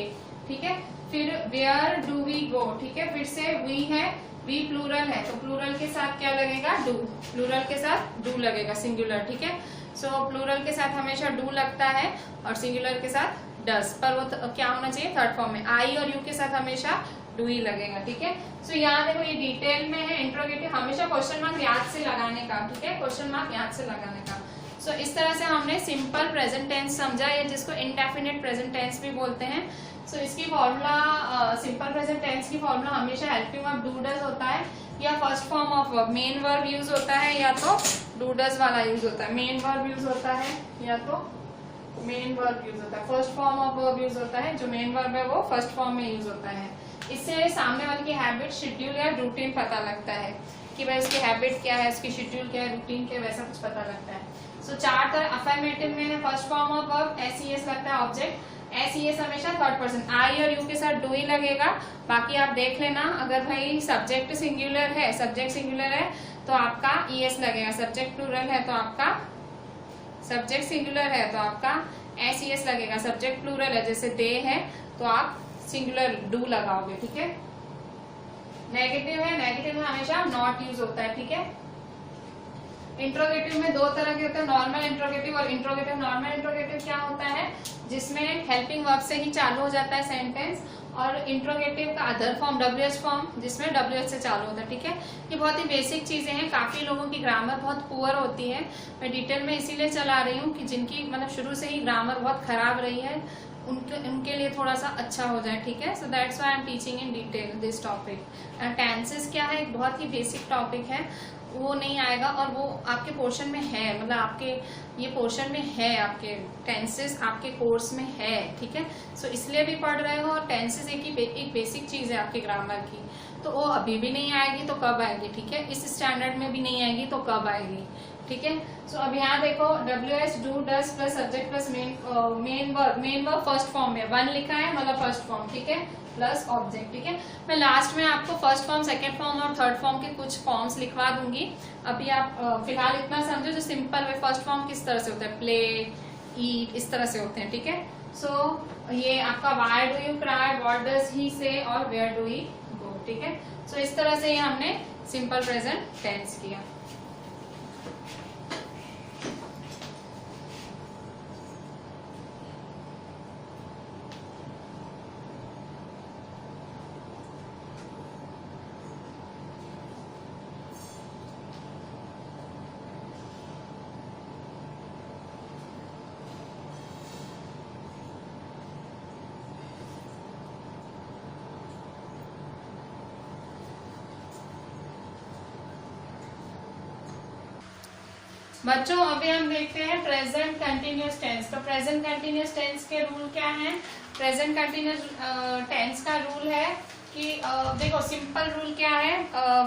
ठीक है। फिर वेयर डू वी गो, ठीक है, फिर से वी है, वी प्लूरल है तो प्लूरल के साथ क्या लगेगा, डू, प्लूरल के साथ डू लगेगा, सिंगुलर, ठीक है। सो प्लूरल के साथ हमेशा डू लगता है और सिंगुलर के साथ डज, पर वो क्या होना चाहिए, थर्ड फॉर्म में। आई और यू के साथ हमेशा डू ही लगेगा, ठीक है। सो यहाँ देखो ये डिटेल में है इंट्रोगेटिव, हमेशा क्वेश्चन मार्क याद से लगाने का, ठीक है, क्वेश्चन मार्क याद से लगाने का। सो इस तरह से हमने सिंपल प्रेजेंट टेंस समझा, या जिसको इंडेफिनिट प्रेजेंट टेंस भी बोलते हैं। सो इसकी फॉर्मूला, सिंपल प्रेजेंट टेंस की फॉर्मूला हमेशा हेल्पिंग वर्ब डू डज होता है, या first form of verb main verb use होता है, या तो डू डज वाला यूज होता है, मेन वर्ब यूज होता है या तो मेन वर्ब यूज होता है, first form of verb use होता है, जो मेन वर्ब है वो फर्स्ट फॉर्म में यूज होता है। इससे सामने वाले की हैबिट, शेड्यूल या रूटीन पता लगता है कि भाई उसकी हैबिट क्या है, उसकी शेड्यूल क्या है, रूटीन क्या है, वैसा कुछ पता लगता है। सो चार तरह अफर्मेटिव में first form of verb SES लगता है, ऑब्जेक्ट एसईएस हमेशा थर्ड पर्सन, आई और यू के साथ डू ही लगेगा। बाकी आप देख लेना, अगर भाई सब्जेक्ट सिंगुलर है, सब्जेक्ट सिंगुलर है तो आपका ईएस लगेगा, सब्जेक्ट प्लूरल है तो आपका, सब्जेक्ट सिंगुलर है तो आपका एसईएस लगेगा, सब्जेक्ट प्लूरल है जैसे दे है तो आप सिंगुलर डू लगाओगे, ठीक है। नेगेटिव है, नेगेटिव में हमेशा नॉट यूज होता है, ठीक है। इंट्रोगेटिव में दो तरह के होते हैं, नॉर्मल इंट्रोगेटिव और इंट्रोगेटिव। नॉर्मल इंट्रोगेटिव क्या होता है, जिसमें हेल्पिंग वर्ब से ही चालू हो जाता है सेंटेंस, और इंट्रोगेटिव का अदर फॉर्म WH फॉर्म, जिसमें WH से चालू होता है, ठीक है। ये बहुत ही बेसिक चीजें हैं। काफी लोगों की ग्रामर बहुत पुअर होती है, मैं डिटेल में इसीलिए चला रही हूँ कि जिनकी मतलब शुरू से ही ग्रामर बहुत खराब रही है उनके लिए थोड़ा सा अच्छा हो जाए, ठीक है। So that's why I am teaching in detail this topic. Tenses क्या है, एक बहुत ही बेसिक टॉपिक है, वो नहीं आएगा और वो आपके पोर्शन में है, मतलब आपके ये पोर्शन में है, आपके टेंसेस आपके कोर्स में है, ठीक है। सो इसलिए भी पढ़ रहे हो। और टेंसेस एक बेसिक चीज है आपके ग्रामर की, तो वो अभी भी नहीं आएगी तो कब आएगी, ठीक है। इस स्टैंडर्ड में भी नहीं आएगी तो कब आएगी, ठीक है। सो अब यहाँ देखो WH do does plus subject plus main verb first form में 1 लिखा है, मतलब फर्स्ट फॉर्म, ठीक है, प्लस ऑब्जेक्ट, ठीक है। मैं लास्ट में आपको फर्स्ट फॉर्म, सेकंड फॉर्म और थर्ड फॉर्म के कुछ फॉर्म्स लिखवा दूंगी। अभी आप फिलहाल इतना समझो जो सिंपल वे फर्स्ट फॉर्म किस तरह से होता है, प्ले, ईट, इस तरह से होते हैं, ठीक है। सो ये आपका why do you cry, what does he से और वेयर डू ही गो, ठीक है। सो इस तरह से ये हमने सिंपल प्रेजेंट टेंस किया। बच्चों अभी हम देखते हैं प्रेजेंट कंटिन्यूअस टेंस। तो प्रेजेंट कंटिन्यूअस टेंस के रूल क्या हैं? प्रेजेंट कंटिन्यूअस टेंस का रूल है कि देखो सिंपल रूल क्या है,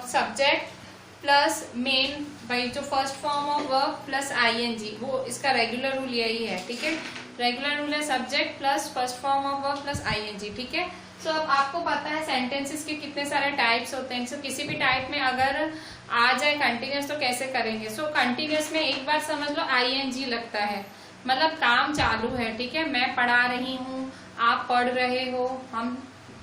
सब्जेक्ट प्लस मेन भाई जो first form of verb plus ING, वो इसका रेगुलर रूल यही है, ठीक है। रेगुलर रूल है subject plus first form of verb plus ING, ठीक है। सो अब आपको पता है सेंटेंसेस के कितने सारे टाइप्स होते हैं। सो किसी भी टाइप में अगर आ जाए कंटिन्यूअस तो कैसे करेंगे। सो कंटिन्यूअस में एक बार समझ लो ING लगता है, मतलब काम चालू है, ठीक है। मैं पढ़ा रही हूँ, आप पढ़ रहे हो, हम,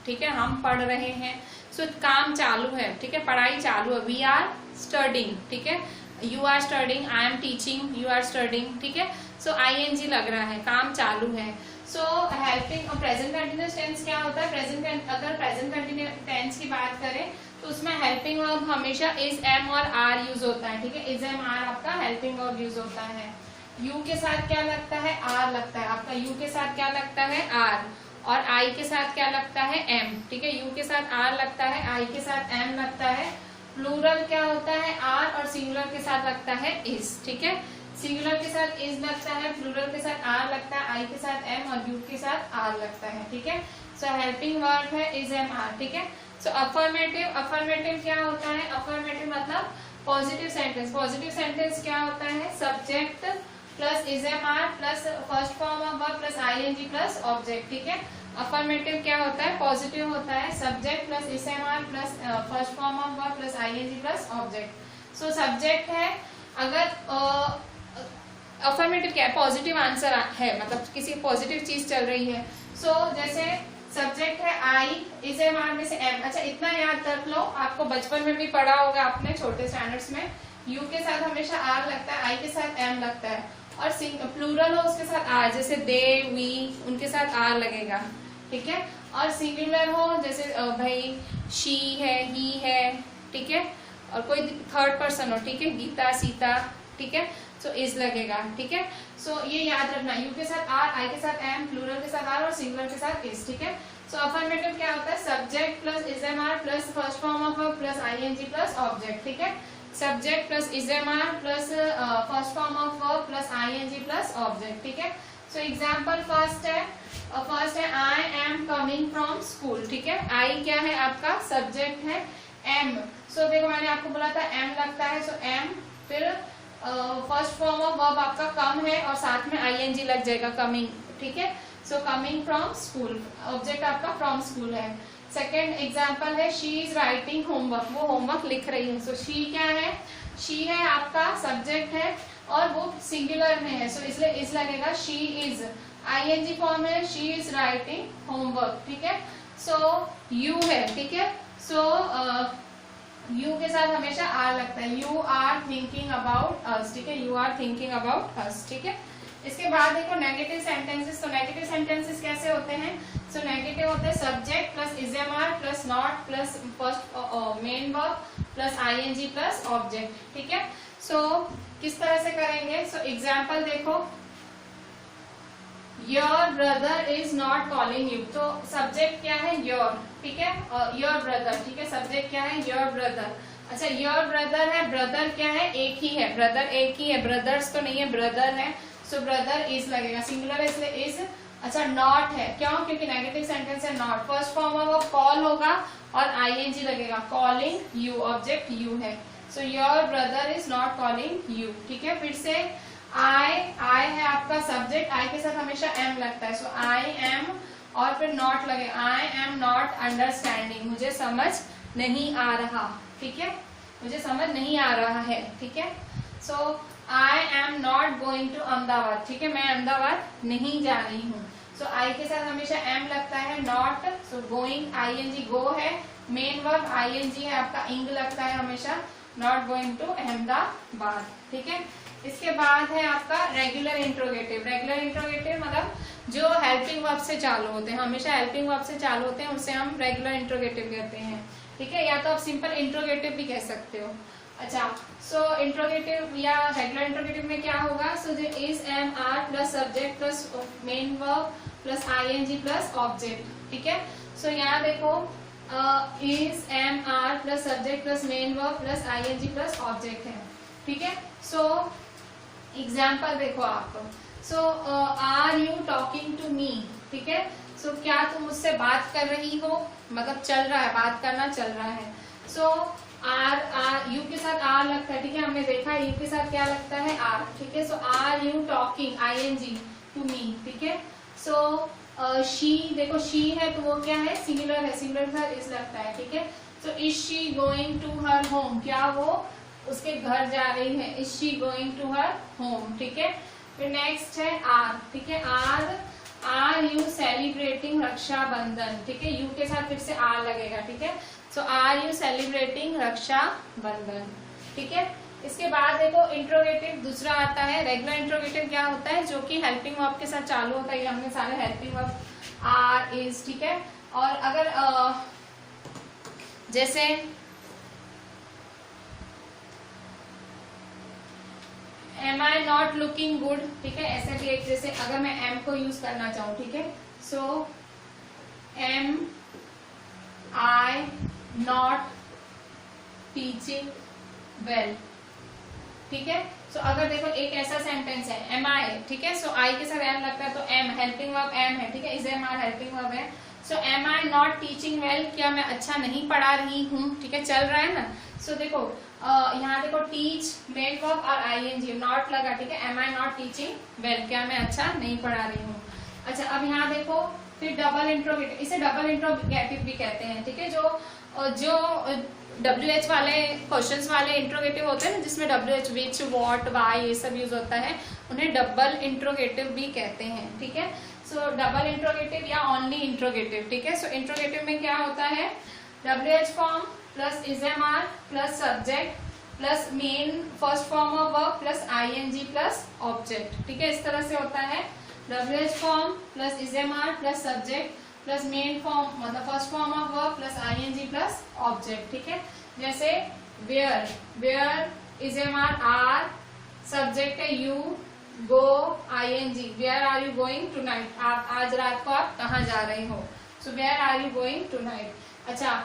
ठीक है, हम पढ़ रहे हैं। सो काम चालू है, ठीक है, पढ़ाई चालू है। वी आर स्टडिंग, ठीक है, you are studying, I am teaching, you are studying, ठीक है। सो ING लग रहा है, काम चालू है। सो हेल्पिंग प्रेजेंट कंटिन्यूअस टेंस क्या होता है, अगर प्रेजेंट कंटिन्यूअस टेंस की बात करें तो उसमें हेल्पिंग वर्ब हमेशा इज, एम और आर यूज होता है, ठीक है। इज, एम, आर आपका हेल्पिंग वर्ब यूज होता है। यू के साथ क्या लगता है, आर लगता है आपका, यू के साथ क्या लगता है, आर, और आई के साथ क्या लगता है, एम, ठीक है। यू के साथ आर लगता है, आई के साथ एम लगता है। प्लूरल क्या होता है, आर, और सिंगुलर के साथ लगता है इज, ठीक है। सिंगुलर के साथ इज लगता है, प्लूरल के साथ आर लगता है, आई के साथ एम और यू के साथ आर लगता है, ठीक है। सो हेल्पिंग वर्ब है इज, एम, आर, ठीक है। सो अफर्मेटिव क्या होता है, अफर्मेटिव मतलब पॉजिटिव सेंटेंस। पॉजिटिव सेंटेंस क्या होता है, subject plus is, am, are plus first form of verb plus ING plus object, ठीक है। अफर्मेटिव क्या होता है, पॉजिटिव होता है, subject plus is, am, are plus first form of verb plus ING plus object. So subject है, अगर अफर्मेटिव क्या है, पॉजिटिव आंसर है, मतलब किसी पॉजिटिव चीज चल रही है। सो जैसे सब्जेक्ट है आई, इज, एम, आर में से एम। अच्छा इतना याद रख लो, आपको बचपन में भी पढ़ा होगा आपने छोटे स्टैंडर्ड्स में, यू के साथ हमेशा आर लगता है, आई के साथ एम लगता है, और प्लूरल हो उसके साथ आर, जैसे दे, वी, उनके साथ आर लगेगा, ठीक है। और सिंगुलर हो जैसे भाई शी है, ही है, ठीक है, और कोई थर्ड पर्सन हो, ठीक है, गीता, सीता, ठीक है, सो इज लगेगा, ठीक है। सो ये याद रखना, यू के साथ आर, आई के साथ एम, प्लूरल के साथ आर और सिंगुलर के साथ इज, ठीक है। सो अफर्मेटिव क्या होता है, subject plus is, am, are plus first form of verb plus ING plus object, ठीक है। Subject plus is, am, are plus first form of verb plus ING plus object, ठीक है। सो एग्जाम्पल फर्स्ट है I am coming from school, ठीक है। आई क्या है आपका, सब्जेक्ट है, एम, सो देखो मैंने आपको बोला था एम लगता है, सो एम, फिर फर्स्ट फॉर्म ऑफ वर्ब आपका कम है और साथ में ING लग जाएगा, कमिंग, ठीक है। So coming from school, object आपका फ्रॉम स्कूल है। सेकेंड एग्जाम्पल है शी इज राइटिंग होमवर्क, वो होमवर्क लिख रही है। सो शी क्या है, शी है आपका सब्जेक्ट है और वो सिंगुलर में है, सो इसलिए इस लगेगा, शी इज, ING फॉर्म है, शी इज राइटिंग होमवर्क, ठीक है। सो यू है, ठीक है। सो यू के साथ हमेशा आर लगता है, you are thinking about us, ठीक है, you are thinking about us, ठीक है। इसके बाद देखो नेगेटिव सेंटेंसेस। तो नेगेटिव सेंटेंसेस कैसे होते हैं? सो नेगेटिव होते हैं subject plus is am are plus not plus first main verb plus ING plus object, ठीक है। सो किस तरह से करेंगे? सो एग्जाम्पल देखो, your brother is not calling you. तो सब्जेक्ट क्या है? योर, ठीक है, योर ब्रदर, ठीक है, सब्जेक्ट क्या है? Your brother. अच्छा, योर ब्रदर है, ब्रदर क्या है? एक ही है, ब्रदर एक ही है, ब्रदर्स तो नहीं है, ब्रदर है। सो ब्रदर इज लगेगा, सिंगुलर है इसलिए इज। अच्छा, नॉट है, क्यों? क्योंकि नेगेटिव सेंटेंस है not. First form of call होगा और आईएनजी लगेगा, कॉलिंग यू, ऑब्जेक्ट यू है। So your brother is not calling you, ठीक है। फिर से आई है आपका सब्जेक्ट, आई के साथ हमेशा एम लगता है। सो आई एम और फिर नॉट लगे, आई एम नॉट अंडरस्टैंडिंग, मुझे समझ नहीं आ रहा, ठीक है, मुझे समझ नहीं आ रहा है, ठीक है। So I am not going to Ahmedabad, ठीक है, मैं अहमदाबाद नहीं जा रही हूँ। सो आई के साथ हमेशा एम लगता है, नॉट। सो गोइंग आईएनजी गो है, मेन वर्ब आईएनजी है आपका, इंग लगता है हमेशा, नॉट गोइंग टू अहमदाबाद, ठीक है। इसके बाद है आपका रेगुलर इंट्रोगेटिव। रेगुलर इंट्रोगेटिव मतलब जो हेल्पिंग वर्ब से चालू होते हैं, हमेशा हेल्पिंग वर्ब से चालू होते हैं, उसे हम रेगुलर इंट्रोगेटिव कहते हैं, ठीक है, या तो आप सिंपल इंट्रोगेटिव भी कह सकते हो। अच्छा, सो इंट्रोगेटिव या रेगुलर इंट्रोगेटिव में क्या होगा? सो जो is am are plus subject plus main verb plus ING plus object, ठीक है। सो यहाँ देखो, is am are plus subject plus main verb plus ING plus object है, ठीक है। सो एग्जाम्पल देखो आप, so are you talking to me, ठीक है। सो क्या तुम मुझसे बात कर रही हो? मतलब चल रहा है, बात करना चल रहा है। सो आर यू के साथ आर लगता है, ठीक है, हमने देखा यू के साथ क्या लगता है? आर, ठीक है। So are you talking ING to me, ठीक है। सो शी, देखो शी है तो वो क्या है? सिंगुलर है, सिंगुलर के साथ इज लगता है, ठीक है। So is she going to her home, क्या वो उसके घर जा रही है? Is she going to her home, ठीक है। फिर नेक्स्ट है आर, ठीक है, आर यू सेलिब्रेटिंग रक्षाबंधन, ठीक है, यू के साथ फिर से आर लगेगा, ठीक है। So are you celebrating Rakshabandhan, ठीक है। इसके बाद देखो इंट्रोगेटिव दूसरा आता है। रेगुलर इंट्रोगेटिव क्या होता है? जो कि हेल्पिंग वर्ब के साथ चालू होता है, ये हमने सारे हेल्पिंग वर्ब आर, इज, ठीक है। और अगर जैसे am I not looking good, ठीक है, ऐसे भी एक, जैसे अगर मैं एम को यूज करना चाहूँ, ठीक है। So am I not teaching well, ठीक है। सो अगर देखो एक ऐसा सेंटेंस है, एम आई, ठीक है, सो आई के साथ एम लगता है तो एम हेल्पिंग वर्ब एम है, ठीक है, is am are helping verb है। So am I not teaching well, क्या मैं अच्छा नहीं पढ़ा रही हूँ, ठीक है, चल रहा है ना। सो देखो यहाँ देखो टीच मेन वर्ब और आईएनजी, नॉट लगा, ठीक है, am I not teaching well, क्या मैं अच्छा नहीं पढ़ा रही हूँ। अच्छा, अब यहाँ देखो फिर डबल इंट्रोगेटिव, इसे डबल इंट्रोगेटिव भी कहते हैं, ठीक है। जो WH वाले क्वेश्चंस वाले इंट्रोगेटिव होते हैं ना, जिसमें WH, विच, व्हाट, व्हाई ये सब यूज होता है, उन्हें डबल इंट्रोगेटिव भी कहते हैं, ठीक है। सो डबल इंट्रोगेटिव या ओनली इंट्रोगेटिव, ठीक है। सो इंट्रोगेटिव में क्या होता है? WH form plus is am are plus subject plus main first form of verb plus ING plus object, ठीक है, इस तरह से होता है। WH form plus is am are plus subject plus main form मतलब first form of verb plus ING plus object, ठीक है। जैसे वेयर इजएमआर आर, सब्जेक्ट है you, go ING, where are you going tonight, आप आज रात को आप कहाँ जा रहे हो? So where are you going tonight. अच्छा,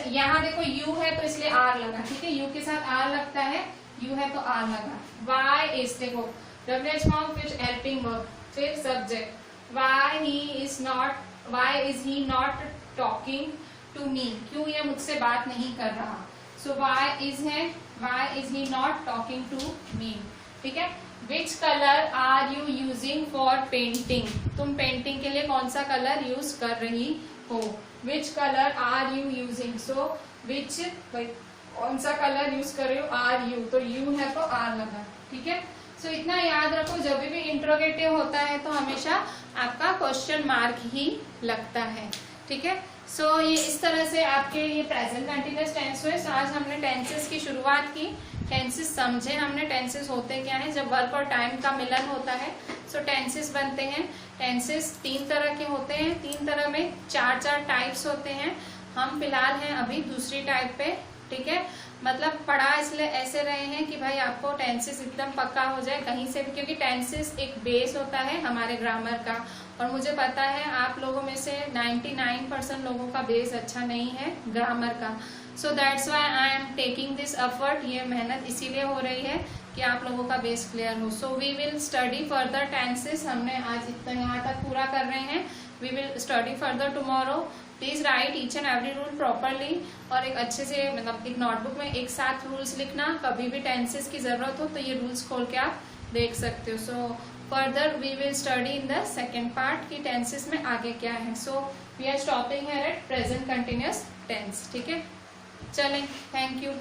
यहाँ देखो यू है तो इसलिए आर लगा, ठीक है, यू के साथ आर लगता है, यू है तो आर लगा। वाई इज, देखो WH फॉर्म फिर हेल्पिंग वर्ब फिर subject, why is he not talking to me, क्यों ये मुझसे बात नहीं कर रहा। So why is he not talking to me, ठीक है। Which color are you using for painting, तुम पेंटिंग के लिए कौन सा कलर यूज कर रही हो? Which color are you using, so which कौन सा कलर यूज कर रही हो? Are you, तो you है तो R लगा, ठीक है। सो इतना याद रखो, जब भी इंट्रोगेटिव होता है तो हमेशा आपका क्वेश्चन मार्क ही लगता है, ठीक है। सो ये इस तरह से आपके ये प्रेजेंट कंटिन्यूअस टेंस हुए। आज हमने टेंसेस की शुरुआत की, टेंसेस समझे हमने, टेंसेस होते क्या हैं, जब वर्क और टाइम का मिलन होता है सो टेंसेस बनते हैं। टेंसेस 3 तरह के होते हैं, 3 तरह में 4 टाइप्स होते हैं। हम फिलहाल हैं अभी दूसरी टाइप पे, ठीक है। मतलब पढ़ा इसलिए ऐसे रहे हैं कि भाई आपको टेंसेस एकदम पक्का हो जाए कहीं से भी, क्योंकि टेंसेस एक बेस होता है हमारे ग्रामर का, और मुझे पता है आप लोगों में से 99% लोगों का बेस अच्छा नहीं है ग्रामर का। So that's why I am taking this effort, ये मेहनत इसीलिए हो रही है कि आप लोगों का बेस क्लियर हो। So we will study further tenses. हमने आज इतना यहाँ तक पूरा कर रहे हैं। We will study further tomorrow. Please write each and every rule properly, और एक अच्छे से मतलब एक नोटबुक में एक साथ रूल्स लिखना, कभी भी टेंसेस की जरूरत हो तो ये रूल्स खोल के आप देख सकते हो। So further we will study in the second part की टेंसेस में आगे क्या है। So we are stopping here at present continuous tense, ठीक है। चलें, थैंक यू।